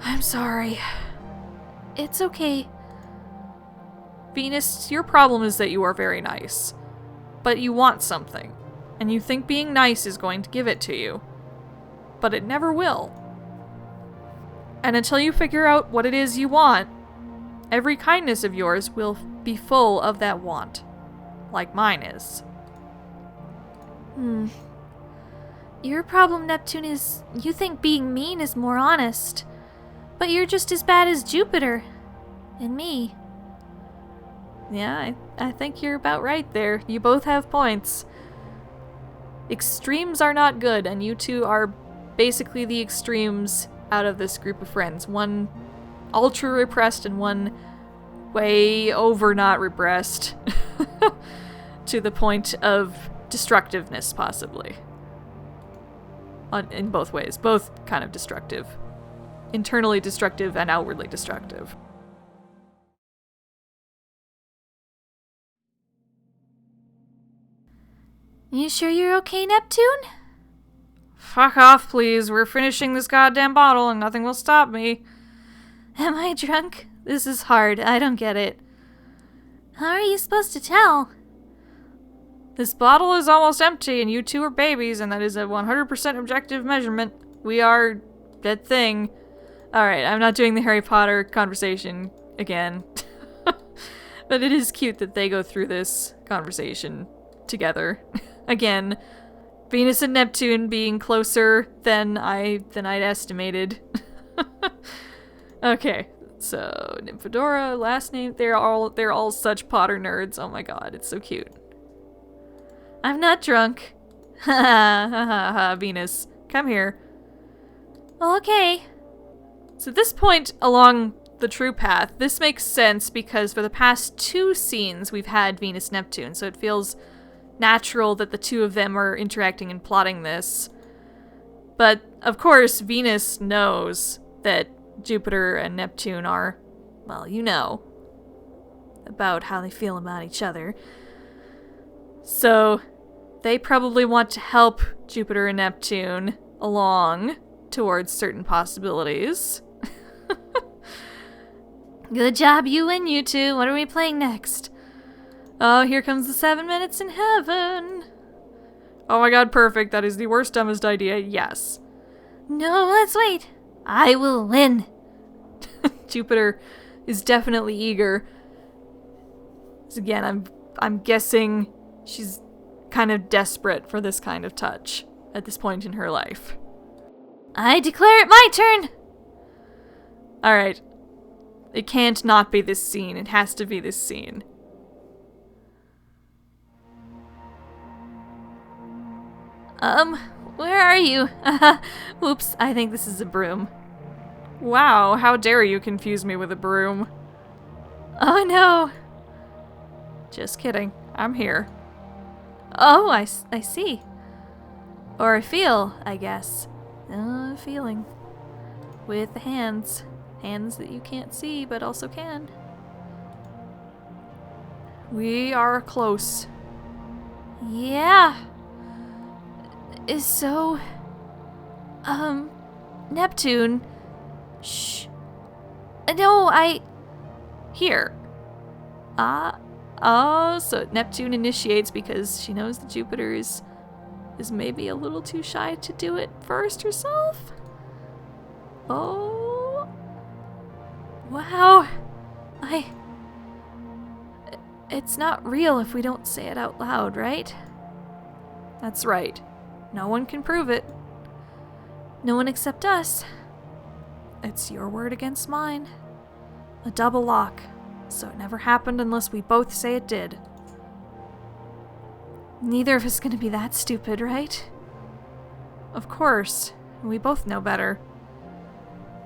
S1: I'm sorry.
S2: It's okay.
S1: Venus, your problem is that you are very nice. But you want something, and you think being nice is going to give it to you. But it never will. And until you figure out what it is you want, every kindness of yours will be full of that want. Like mine is.
S2: Your problem, Neptune, is you think being mean is more honest. But you're just as bad as Jupiter. And me.
S1: Yeah, I think you're about right there. You both have points. Extremes are not good, and you two are basically the extremes out of this group of friends. One ultra repressed and one way over not repressed. To the point of destructiveness, possibly. In both ways. Both kind of destructive. Internally destructive and outwardly destructive.
S2: You sure you're okay, Neptune?
S1: Fuck off, please. We're finishing this goddamn bottle and nothing will stop me.
S2: Am I drunk? This is hard. I don't get it. How are you supposed to tell?
S1: This bottle is almost empty and you two are babies, and that is a 100% objective measurement. We are that thing. Alright, I'm not doing the Harry Potter conversation again. But it is cute that they go through this conversation together. Again, Venus and Neptune being closer than I'd estimated. Okay, so Nymphadora, last name, they're all such Potter nerds. Oh my god, it's so cute. I'm not drunk. Ha ha ha, Venus. Come here.
S2: Okay.
S1: So at this point along the true path, this makes sense because for the past 2 scenes we've had Venus-Neptune, so it feels natural that the two of them are interacting and plotting this. But, of course, Venus knows that Jupiter and Neptune are, well, you know, about how they feel about each other. So, they probably want to help Jupiter and Neptune along towards certain possibilities.
S2: Good job, you and you two. What are we playing next?
S1: Oh, here comes the 7 minutes in heaven. Oh my god, perfect. That is the worst, dumbest idea. Yes.
S2: No, let's wait. I will win.
S1: Jupiter is definitely eager. So again, I'm guessing she's kind of desperate for this kind of touch at this point in her life.
S2: I declare it my turn.
S1: Alright. It can't not be this scene. It has to be this scene.
S2: Where are you? Whoops, I think this is a broom.
S1: Wow, how dare you confuse me with a broom.
S2: Oh no.
S1: Just kidding. I'm here.
S2: Oh, I see. Or I feel, I guess. Feeling. With the hands. Hands that you can't see, but also can.
S1: We are close.
S2: Yeah. So... Neptune... Shh. No,
S1: Here. Oh, so Neptune initiates because she knows that Jupiter is maybe a little too shy to do it first herself? Oh. Wow. It's not real if we don't say it out loud, right? That's right. No one can prove it. No one except us. It's your word against mine. A double lock. So it never happened unless we both say it did. Neither of us is gonna be that stupid, right? Of course. We both know better.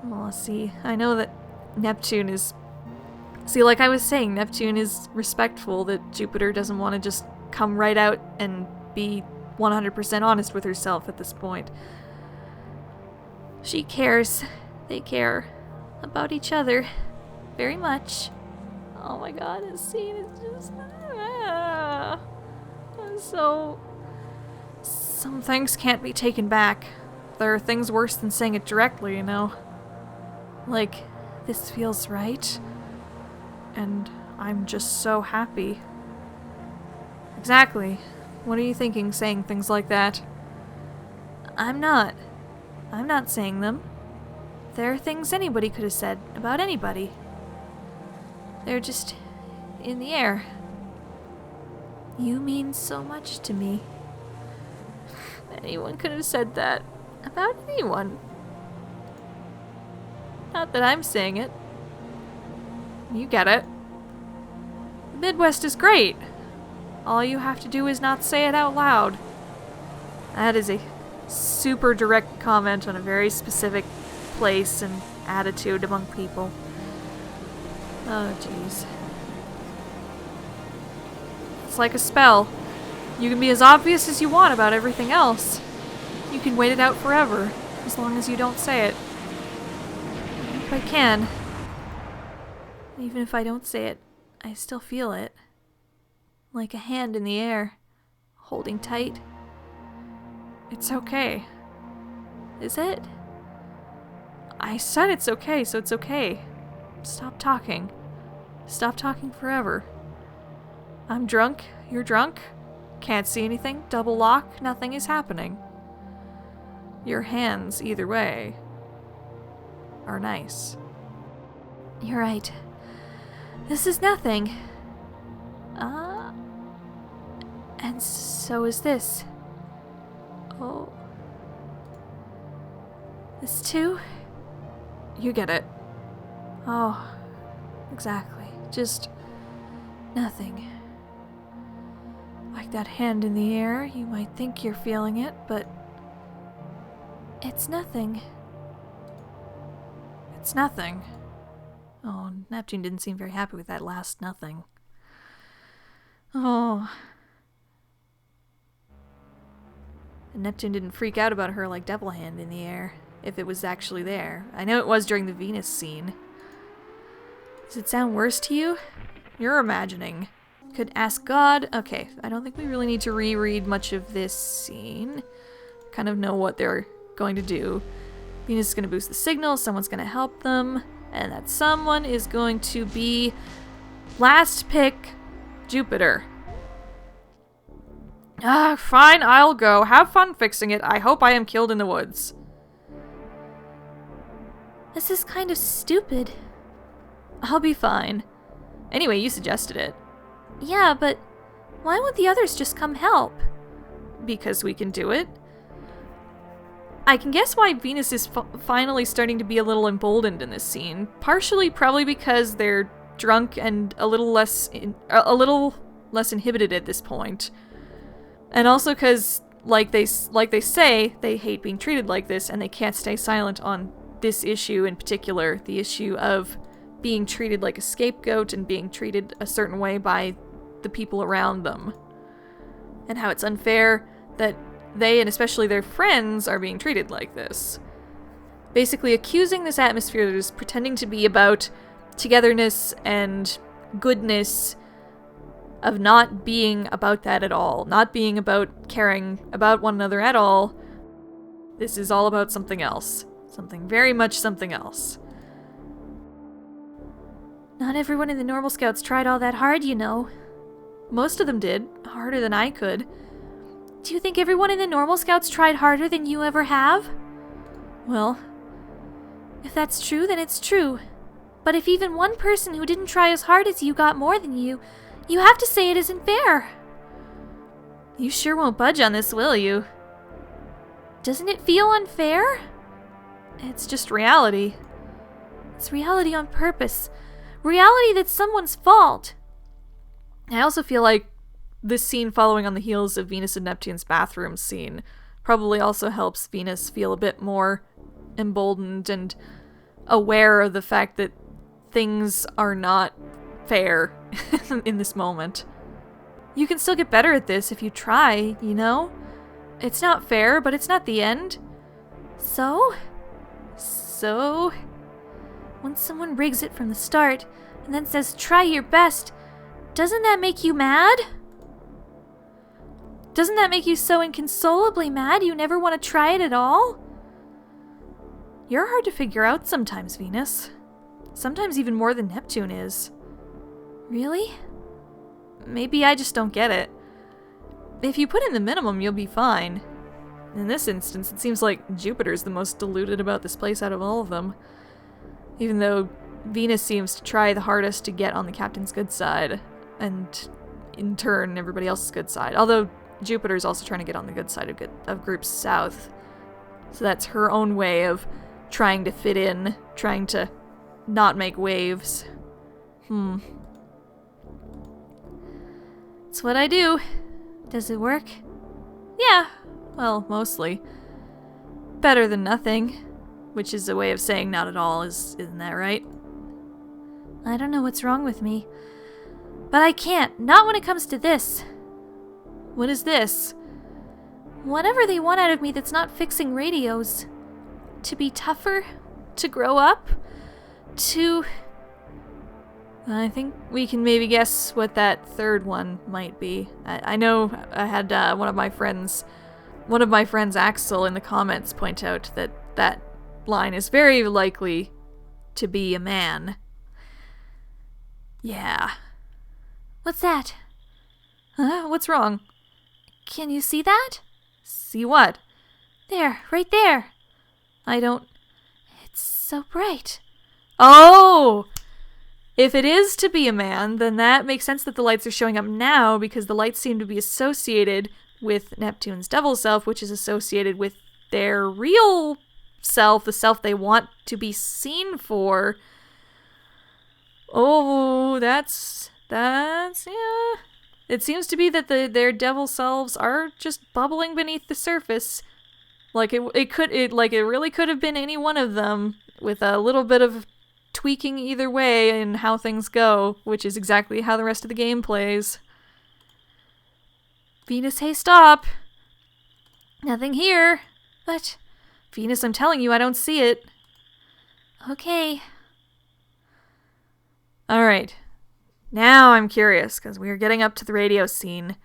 S1: Well, see, I know that Neptune is... See, like I was saying, Neptune is respectful that Jupiter doesn't want to just come right out and be 100% honest with herself at this point. She cares. They care about each other very much. Oh my god, this scene is just... So... Some things can't be taken back. There are things worse than saying it directly, you know? Like, this feels right. And I'm just so happy. Exactly. What are you thinking saying things like that? I'm not saying them. There are things anybody could have said about anybody. They're just in the air. You mean so much to me. Anyone could have said that about anyone. Not that I'm saying it. You get it. The Midwest is great. All you have to do is not say it out loud. That is a super direct comment on a very specific place and attitude among people. Oh, jeez. It's like a spell. You can be as obvious as you want about everything else. You can wait it out forever, as long as you don't say it. If I can. Even if I don't say it, I still feel it. Like a hand in the air, holding tight. It's okay. Is it? I said it's okay, so it's okay. Stop talking. Stop talking forever. I'm drunk, you're drunk. Can't see anything, double lock, nothing is happening. Your hands, either way, are nice. You're right. This is nothing. And so is this. Oh. This too? You get it. Oh, exactly. Just nothing. Like that hand in the air, you might think you're feeling it, but it's nothing. It's nothing. Oh, Neptune didn't seem very happy with that last nothing. Oh. And Neptune didn't freak out about her like Devil Hand in the air, if it was actually there. I know it was during the Venus scene. Does it sound worse to you? You're imagining. Could ask God. Okay, I don't think we really need to reread much of this scene. Kind of know what they're going to do. Venus is going to boost the signal, someone's going to help them, and that someone is going to be last pick Jupiter. Fine, I'll go. Have fun fixing it. I hope I am killed in the woods.
S2: This is kind of stupid.
S1: I'll be fine. Anyway, you suggested it.
S2: Yeah, but why won't the others just come help?
S1: Because we can do it. I can guess why Venus is finally starting to be a little emboldened in this scene. Partially probably because they're drunk and a little less inhibited at this point. And also because, like they say, they hate being treated like this, and they can't stay silent on this issue in particular, the issue of being treated like a scapegoat and being treated a certain way by the people around them. And how it's unfair that they, and especially their friends, are being treated like this. Basically accusing this atmosphere that is pretending to be about togetherness and goodness of not being about that at all, not being about caring about one another at all. This is all about something else. Something very much something else.
S2: Not everyone in the Normal Scouts tried all that hard, you know.
S1: Most of them did, harder than I could.
S2: Do you think everyone in the normal scouts tried harder than you ever have?
S1: Well,
S2: if that's true, then it's true. But if even one person who didn't try as hard as you got more than you have to say it isn't fair.
S1: You sure won't budge on this, will you?
S2: Doesn't it feel unfair?
S1: It's just reality.
S2: It's reality on purpose. Reality that's someone's fault.
S1: I also feel like this scene following on the heels of Venus and Neptune's bathroom scene probably also helps Venus feel a bit more emboldened and aware of the fact that things are not fair in this moment. You can still get better at this if you try, you know? It's not fair, but it's not the end.
S2: So?
S1: So?
S2: When someone rigs it from the start and then says try your best, doesn't that make you mad? Doesn't that make you so inconsolably mad you never want to try it at all?
S1: You're hard to figure out sometimes, Venus. Sometimes even more than Neptune is.
S2: Really?
S1: Maybe I just don't get it. If you put in the minimum, you'll be fine. In this instance, it seems like Jupiter's the most deluded about this place out of all of them. Even though Venus seems to try the hardest to get on the captain's good side, and in turn, everybody else's good side. Although Jupiter's also trying to get on the good side of Group South. So that's her own way of trying to fit in, trying to not make waves.
S2: It's what I do. Does it work?
S1: Yeah, well, mostly. Better than nothing, which is a way of saying not at all, isn't that right?
S2: I don't know what's wrong with me, but I can't, not when it comes to this.
S1: What is this?
S2: Whatever they want out of me that's not fixing radios. To be tougher, to grow up, to...
S1: I think we can maybe guess what that third one might be. I know I had one of my friends, Axel, in the comments point out that line is very likely to be a man. Yeah.
S2: What's that?
S1: Huh? What's wrong?
S2: Can you see that?
S1: See what?
S2: There, right there.
S1: I don't...
S2: It's so bright.
S1: Oh! If it is to be a man, then that makes sense that the lights are showing up now, because the lights seem to be associated with Neptune's devil self, which is associated with their real self, the self they want to be seen for. Oh, that's yeah. It seems to be that their devil selves are just bubbling beneath the surface. Like it really could have been any one of them, with a little bit of tweaking either way in how things go, which is exactly how the rest of the game plays. Venus, hey, stop!
S2: Nothing here.
S1: But, Venus, I'm telling you, I don't see it.
S2: Okay.
S1: Alright. Now I'm curious, because we are getting up to the radio scene.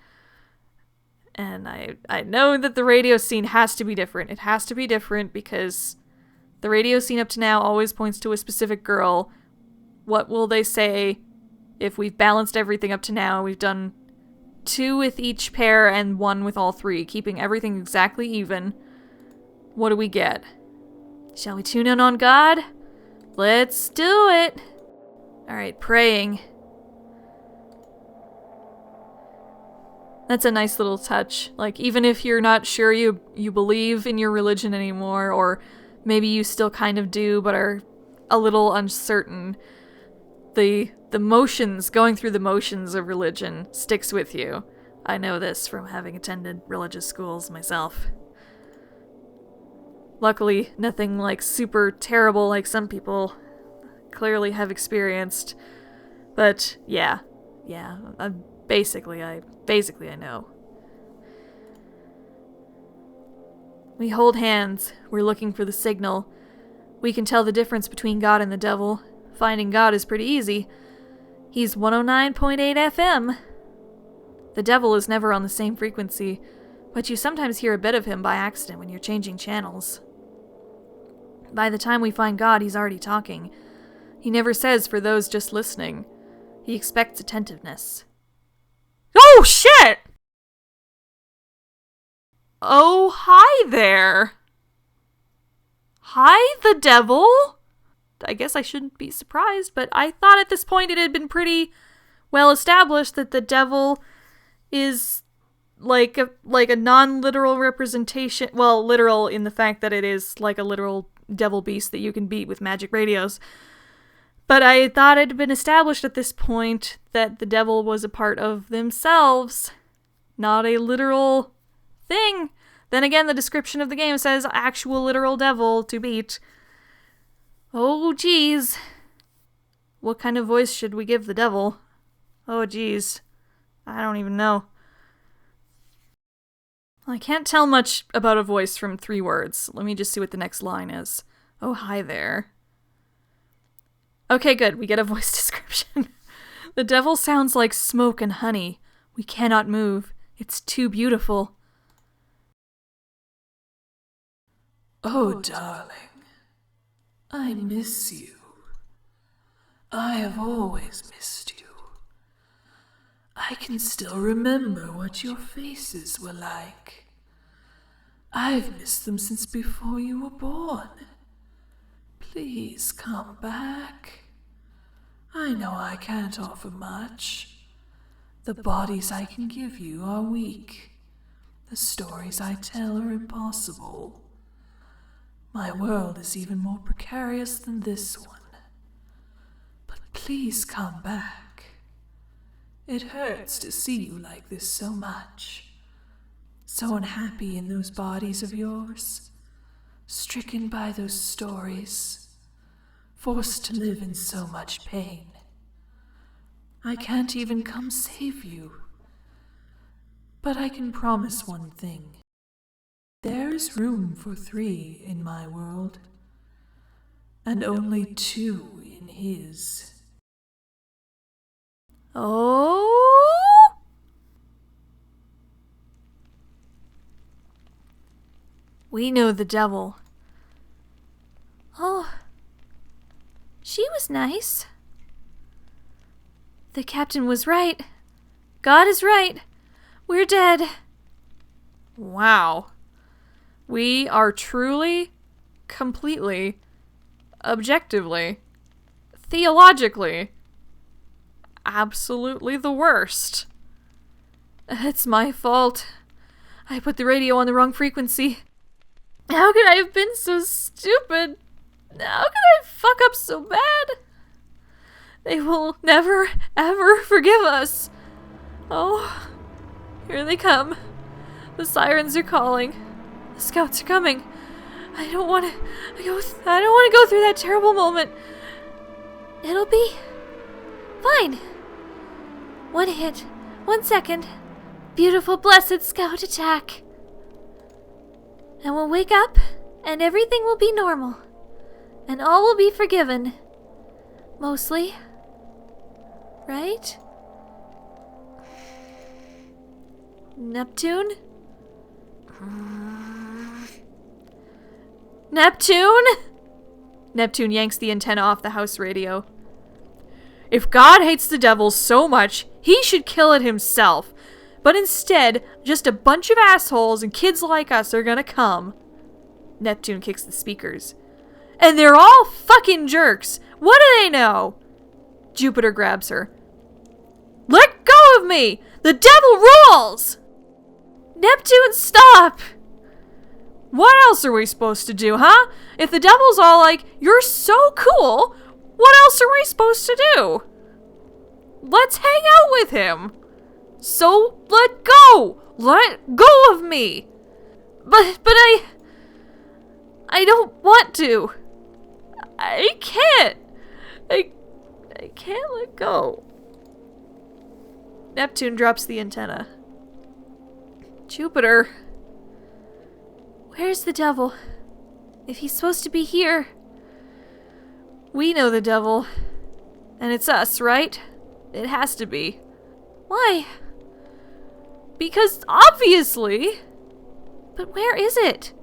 S1: And I know that the radio scene has to be different. It has to be different because the radio scene up to now always points to a specific girl. What will they say if we've balanced everything up to now? We've done 2 with each pair and 1 with all 3, keeping everything exactly even. What do we get? Shall we tune in on God? Let's do it! Alright, praying. That's a nice little touch. Like, even if you're not sure you believe in your religion anymore, or maybe you still kind of do, but are a little uncertain, the motions, going through the motions of religion sticks with you. I know this from having attended religious schools myself. Luckily, nothing like super terrible like some people clearly have experienced. But yeah, basically I know. We hold hands. We're looking for the signal. We can tell the difference between God and the devil. Finding God is pretty easy. He's 109.8 FM. The devil is never on the same frequency, but you sometimes hear a bit of him by accident when you're changing channels. By the time we find God, he's already talking. He never says for those just listening. He expects attentiveness. Oh, shit! Oh, hi there. Hi, the devil. I guess I shouldn't be surprised, but I thought at this point it had been pretty well established that the devil is like a non-literal representation. Well, literal in the fact that it is like a literal devil beast that you can beat with magic radios. But I thought it had been established at this point that the devil was a part of themselves, not a literal thing. Then again, the description of the game says actual literal devil to beat. Oh, geez. What kind of voice should we give the devil? Oh, geez. I don't even know. I can't tell much about a voice from 3 words. Let me just see what the next line is. Oh, hi there. Okay, good. We get a voice description. The devil sounds like smoke and honey. We cannot move. It's too beautiful.
S3: Oh, darling. I miss you. I have always missed you. I can still remember what your faces were like. I've missed them since before you were born. Please come back. I know I can't offer much. The bodies I can give you are weak. The stories I tell are impossible. My world is even more precarious than this one. But please come back. It hurts to see you like this so much. So unhappy in those bodies of yours. Stricken by those stories. Forced to live in so much pain. I can't even come save you. But I can promise one thing. There is room for 3 in my world, and only 2 in his.
S1: Oh? We know the devil.
S2: Oh. She was nice. The captain was right. God is right. We're dead.
S1: Wow. We are truly, completely, objectively, theologically, absolutely the worst. It's my fault. I put the radio on the wrong frequency. How could I have been so stupid? How could I fuck up so bad? They will never, ever forgive us. Oh, here they come. The sirens are calling. The scouts are coming. I don't want to go through that terrible moment.
S2: It'll be fine. 1 hit, 1 second. Beautiful, blessed scout attack. And we'll wake up, and everything will be normal. And all will be forgiven. Mostly. Right?
S1: Neptune? Neptune? Neptune yanks the antenna off the house radio. If God hates the devil so much, he should kill it himself. But instead, just a bunch of assholes and kids like us are gonna come. Neptune kicks the speakers. And they're all fucking jerks. What do they know? Jupiter grabs her. Let go of me! The devil rules! Neptune, stop! What else are we supposed to do, huh? If the devil's all like, you're so cool, what else are we supposed to do? Let's hang out with him. So, let go! Let go of me! But I don't want to. I can't. I can't let go. Neptune drops the antenna. Jupiter.
S2: Where's the devil? If he's supposed to be here.
S1: We know the devil. And it's us, right? It has to be.
S2: Why?
S1: Because obviously.
S2: But where is it?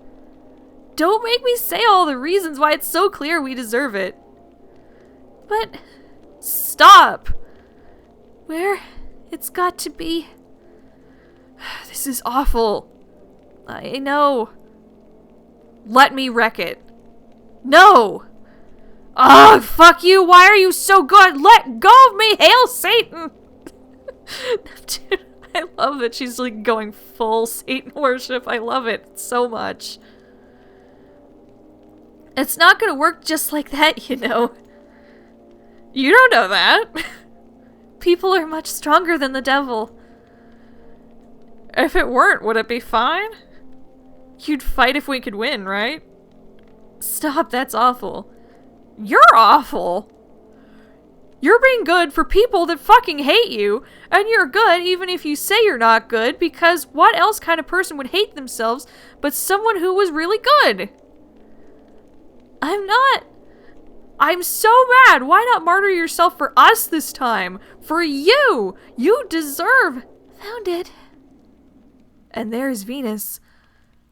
S1: Don't make me say all the reasons why it's so clear we deserve it.
S2: But
S1: stop.
S2: Where? It's got to be.
S1: This is awful. I know. Let me wreck it. No! Oh, fuck you! Why are you so good? Let go of me! Hail Satan! Dude, I love that she's like going full Satan worship. I love it so much. It's not gonna work just like that, you know. You don't know that. People are much stronger than the devil. If it weren't, would it be fine? You'd fight if we could win, right? Stop, that's awful. You're awful. You're being good for people that fucking hate you, and you're good even if you say you're not good, because what else kind of person would hate themselves but someone who was really good? I'm not. I'm so mad. Why not martyr yourself for us this time? For you! You deserve.
S2: Found it.
S1: And there's Venus.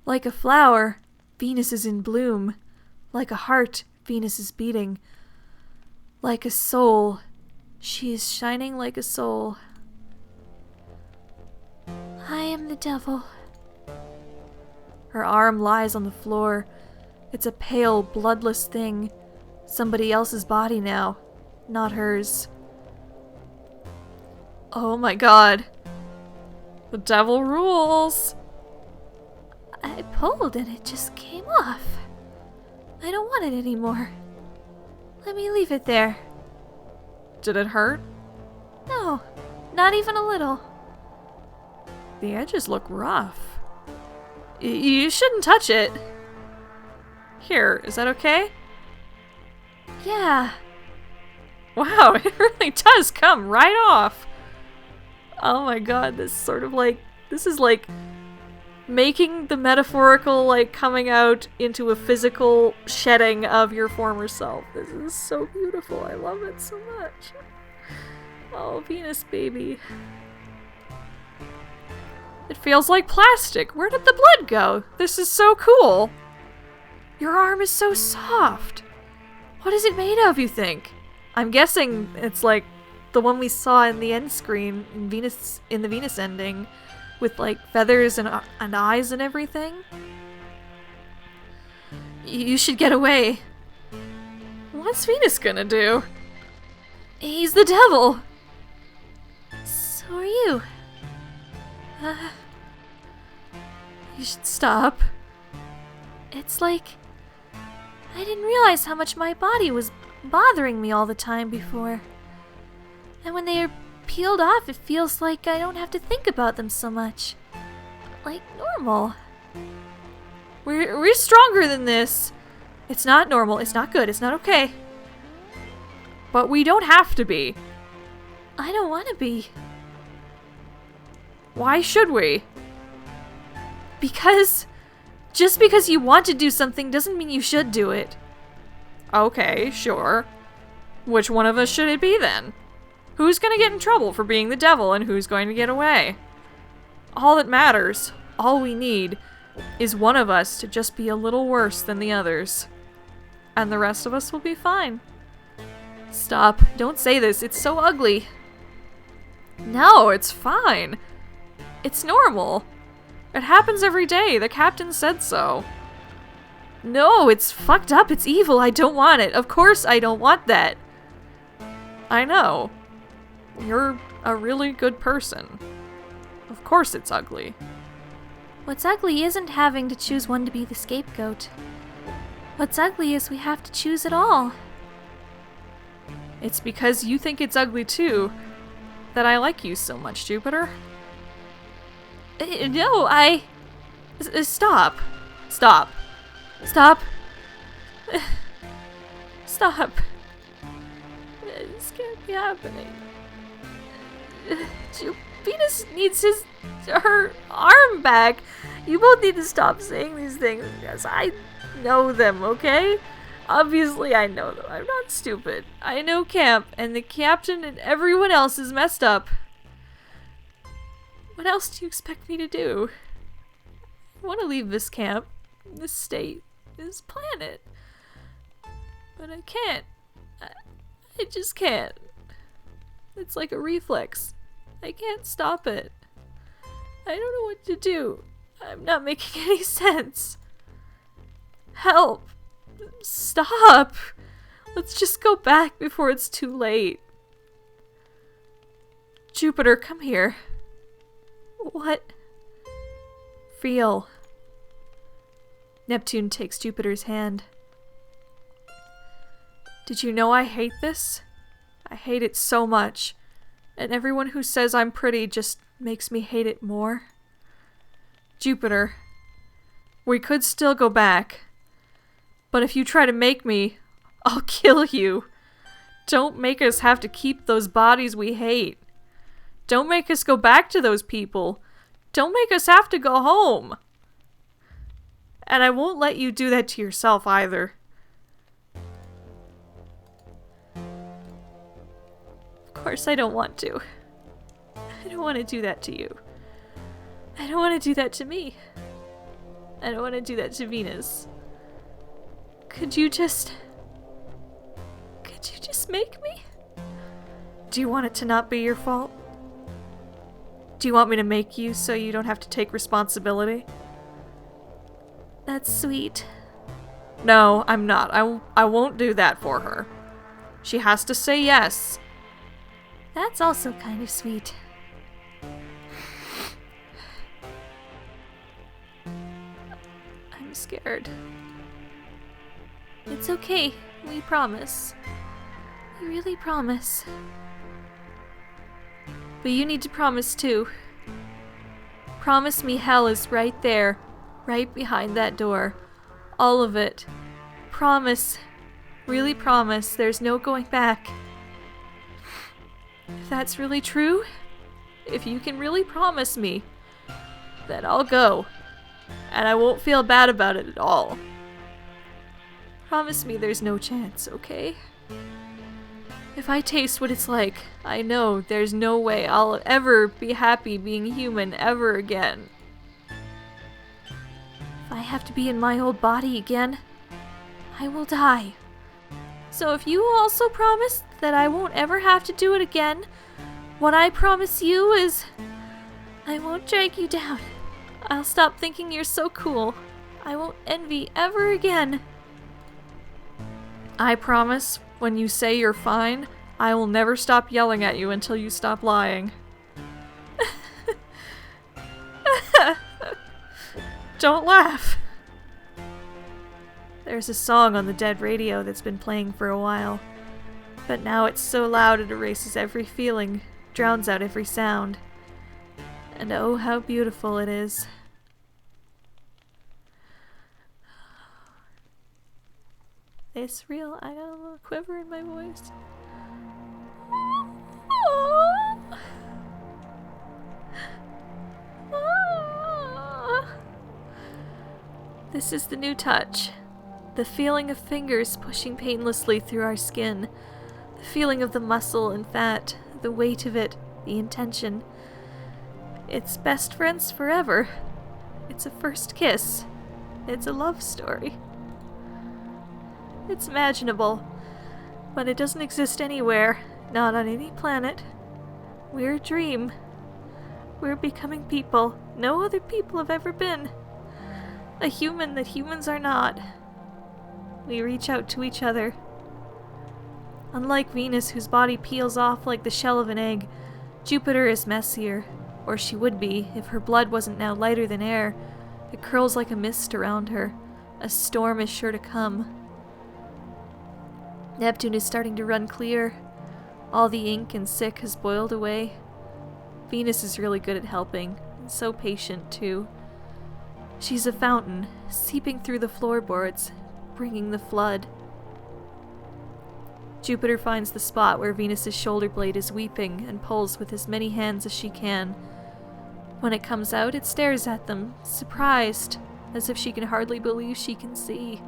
S1: Like a flower, Venus is in bloom. Like a heart, Venus is beating. Like a soul, she is shining like a soul.
S2: I am the devil.
S1: Her arm lies on the floor. It's a pale, bloodless thing. Somebody else's body now, not hers. Oh my god. The devil rules.
S2: I pulled and it just came off. I don't want it anymore. Let me leave it there.
S1: Did it hurt?
S2: No, not even a little.
S1: The edges look rough. You shouldn't touch it. Here, is that okay?
S2: Yeah.
S1: Wow, it really does come right off. Oh my god, this is like making the metaphorical, like, coming out into a physical shedding of your former self. This is so beautiful. I love it so much. Oh, Venus baby. It feels like plastic. Where did the blood go? This is so cool. Your arm is so soft. What is it made of, you think? I'm guessing it's like the one we saw in the end screen in the Venus ending, with like feathers and eyes and everything. You should get away. What's Venus gonna do? He's the devil.
S2: So are you.
S1: You should stop.
S2: It's like I didn't realize how much my body was bothering me all the time before. And when they are peeled off, it feels like I don't have to think about them so much. Like normal.
S1: We're stronger than this. It's not normal. It's not good. It's not okay. But we don't have to be.
S2: I don't want to be.
S1: Why should we? Because just because you want to do something doesn't mean you should do it. Okay, sure. Which one of us should it be then? Who's gonna get in trouble for being the devil and who's going to get away? All that matters, all we need, is one of us to just be a little worse than the others. And the rest of us will be fine. Stop. Don't say this. It's so ugly. No, it's fine. It's normal. It happens every day. The captain said so. No, it's fucked up. It's evil. I don't want it. Of course I don't want that. I know. You're a really good person. Of course it's ugly.
S2: What's ugly isn't having to choose one to be the scapegoat. What's ugly is we have to choose it all.
S1: It's because you think it's ugly too that I like you so much, Jupiter. No, Stop. Stop. Stop. Stop. This can't be happening. Venus needs her arm back. You both need to stop saying these things. Yes, I know them, okay? Obviously I know them. I'm not stupid. I know camp, and the captain and everyone else is messed up. What else do you expect me to do? I want to leave this camp, this state, this planet. But I can't. I just can't. It's like a reflex. I can't stop it. I don't know what to do. I'm not making any sense. Help. Stop. Let's just go back before it's too late. Jupiter, come here. What? Feel. Neptune takes Jupiter's hand. Did you know I hate this? I hate it so much. And everyone who says I'm pretty just makes me hate it more. Jupiter, we could still go back. But if you try to make me, I'll kill you. Don't make us have to keep those bodies we hate. Don't make us go back to those people. Don't make us have to go home. And I won't let you do that to yourself either. Of course I don't want to. I don't want to do that to you. I don't want to do that to me. I don't want to do that to Venus. Could you just make me? Do you want it to not be your fault? Do you want me to make you so you don't have to take responsibility?
S2: That's sweet.
S1: No, I'm not. I won't do that for her. She has to say yes.
S2: That's also kind of sweet.
S1: I'm scared.
S2: It's okay. We promise. We really promise.
S1: But you need to promise too. Promise me hell is right there, right behind that door. All of it. Promise. Really promise there's no going back. If that's really true, if you can really promise me, then I'll go. And I won't feel bad about it at all. Promise me there's no chance, okay? If I taste what it's like, I know there's no way I'll ever be happy being human ever again.
S2: If I have to be in my old body again, I will die.
S1: So if you also promise that I won't ever have to do it again, what I promise you is I won't drag you down. I'll stop thinking you're so cool. I won't envy ever again. I promise, when you say you're fine, I will never stop yelling at you until you stop lying. Don't laugh. There's a song on the dead radio that's been playing for a while, but now it's so loud it erases every feeling, drowns out every sound. And oh, how beautiful it is. It's real. I got a little quiver in my voice. This is the new touch. The feeling of fingers pushing painlessly through our skin. The feeling of the muscle and fat. The weight of it. The intention. It's best friends forever. It's a first kiss. It's a love story. It's imaginable, but it doesn't exist anywhere, not on any planet. We're a dream. We're becoming people no other people have ever been. A human that humans are not. We reach out to each other. Unlike Venus, whose body peels off like the shell of an egg, Jupiter is messier, or she would be if her blood wasn't now lighter than air. It curls like a mist around her. A storm is sure to come. Neptune is starting to run clear. All the ink and sick has boiled away. Venus is really good at helping, and so patient too. She's a fountain, seeping through the floorboards, bringing the flood. Jupiter finds the spot where Venus's shoulder blade is weeping and pulls with as many hands as she can. When it comes out, it stares at them, surprised, as if she can hardly believe she can see.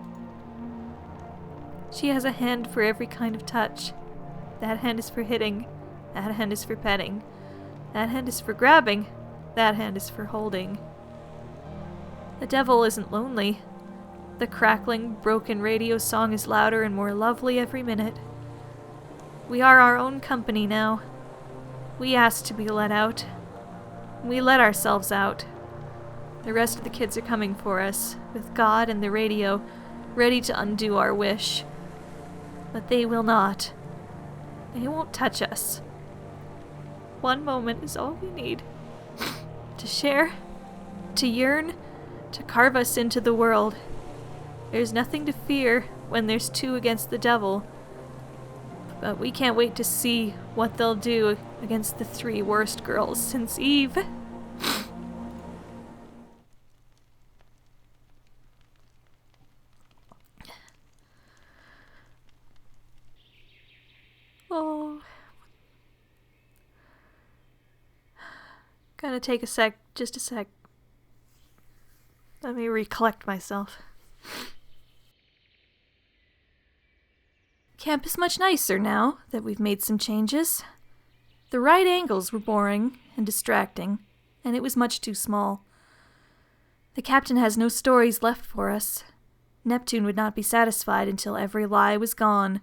S1: She has a hand for every kind of touch. That hand is for hitting. That hand is for petting. That hand is for grabbing. That hand is for holding. The devil isn't lonely. The crackling, broken radio song is louder and more lovely every minute. We are our own company now. We asked to be let out.
S2: We let ourselves out. The rest of the kids are coming for us, with God and the radio, ready to undo our wish. But they will not. They won't touch us. One moment is all we need. To share, to yearn, to carve us into the world. There's nothing to fear when there's two against the devil. But we can't wait to see what they'll do against the three worst girls since Eve. Oh. Gotta take a sec, just a sec. Let me recollect myself. Camp is much nicer now that we've made some changes. The right angles were boring and distracting, and it was much too small. The captain has no stories left for us. Neptune would not be satisfied until every lie was gone.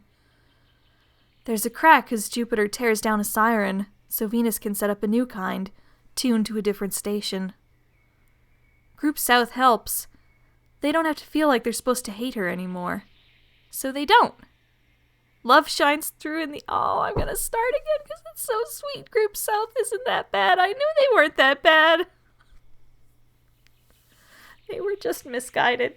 S2: There's a crack as Jupiter tears down a siren, so Venus can set up a new kind, tuned to a different station. Group South helps. They don't have to feel like they're supposed to hate her anymore. So they don't. Love shines through in the... Oh, I'm gonna start again because it's so sweet. Group South isn't that bad. I knew they weren't that bad. They were just misguided.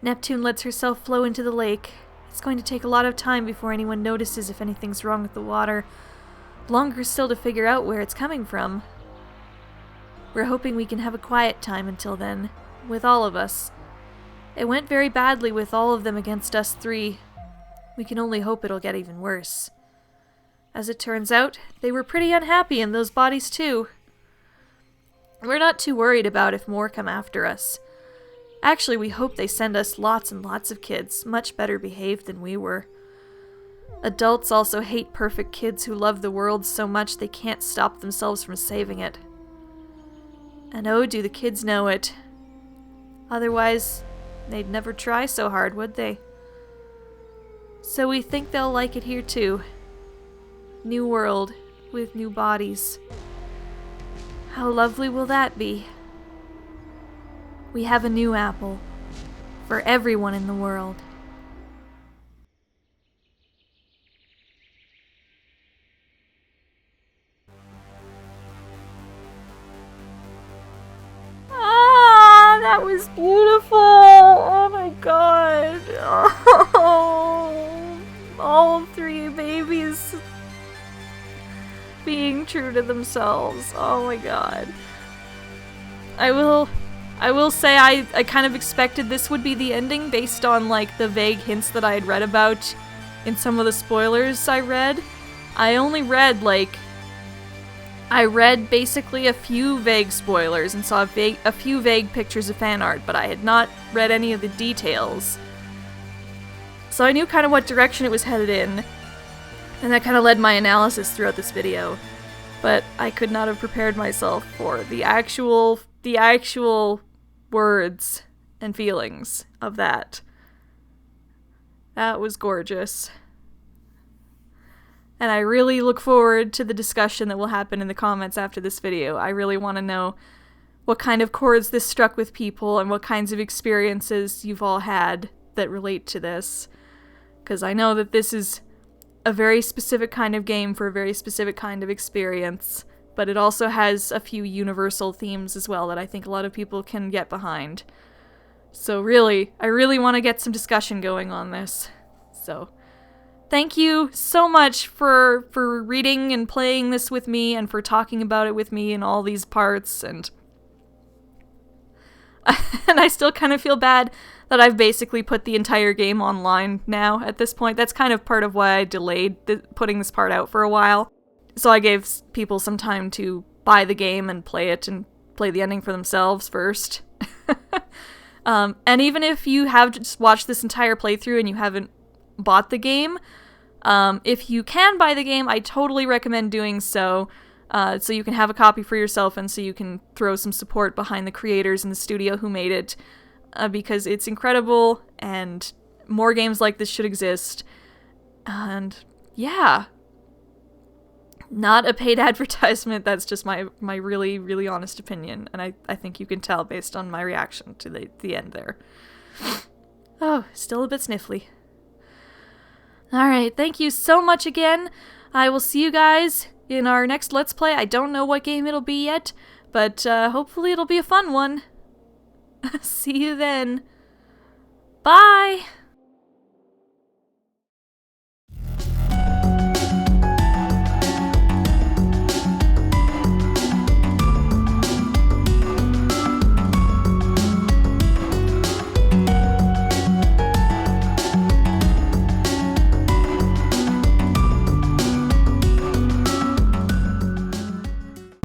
S2: Neptune lets herself flow into the lake. It's going to take a lot of time before anyone notices if anything's wrong with the water. Longer still to figure out where it's coming from. We're hoping we can have a quiet time until then, with all of us. It went very badly with all of them against us three. We can only hope it'll get even worse. As it turns out, they were pretty unhappy in those bodies too. We're not too worried about if more come after us. Actually, we hope they send us lots and lots of kids, much better behaved than we were. Adults also hate perfect kids who love the world so much they can't stop themselves from saving it. And oh, do the kids know it. Otherwise, they'd never try so hard, would they? So we think they'll like it here too. New world, with new bodies. How lovely will that be? We have a new apple. For everyone in the world. Ah, that was beautiful! Oh my god! Oh, all three babies being true to themselves. Oh my god. I will say I kind of expected this would be the ending based on like the vague hints that I had read about in some of the spoilers I read. I only read I read basically a few vague spoilers and saw a few vague pictures of fan art, but I had not read any of the details. So I knew kind of what direction it was headed in, and that kind of led my analysis throughout this video. But I could not have prepared myself for the actual words and feelings of that. That was gorgeous. And I really look forward to the discussion that will happen in the comments after this video. I really want to know what kind of chords this struck with people and what kinds of experiences you've all had that relate to this. Because I know that this is a very specific kind of game for a very specific kind of experience, but it also has a few universal themes as well that I think a lot of people can get behind. So really, I really want to get some discussion going on this. So, thank you so much for reading and playing this with me and for talking about it with me in all these parts, and I still kind of feel bad that I've basically put the entire game online now at this point. That's kind of part of why I delayed putting this part out for a while. So I gave people some time to buy the game and play it and play the ending for themselves first. And even if you have just watched this entire playthrough and you haven't bought the game, if you can buy the game, I totally recommend doing so. So you can have a copy for yourself and so you can throw some support behind the creators and the studio who made it. Because it's incredible and more games like this should exist. And yeah.
S1: Not a paid advertisement, that's just my really, really honest opinion, and I think you can tell based on my reaction to the end there. Oh, still a bit sniffly. Alright, thank you so much again. I will see you guys in our next Let's Play. I don't know what game it'll be yet, but hopefully it'll be a fun one. See you then. Bye!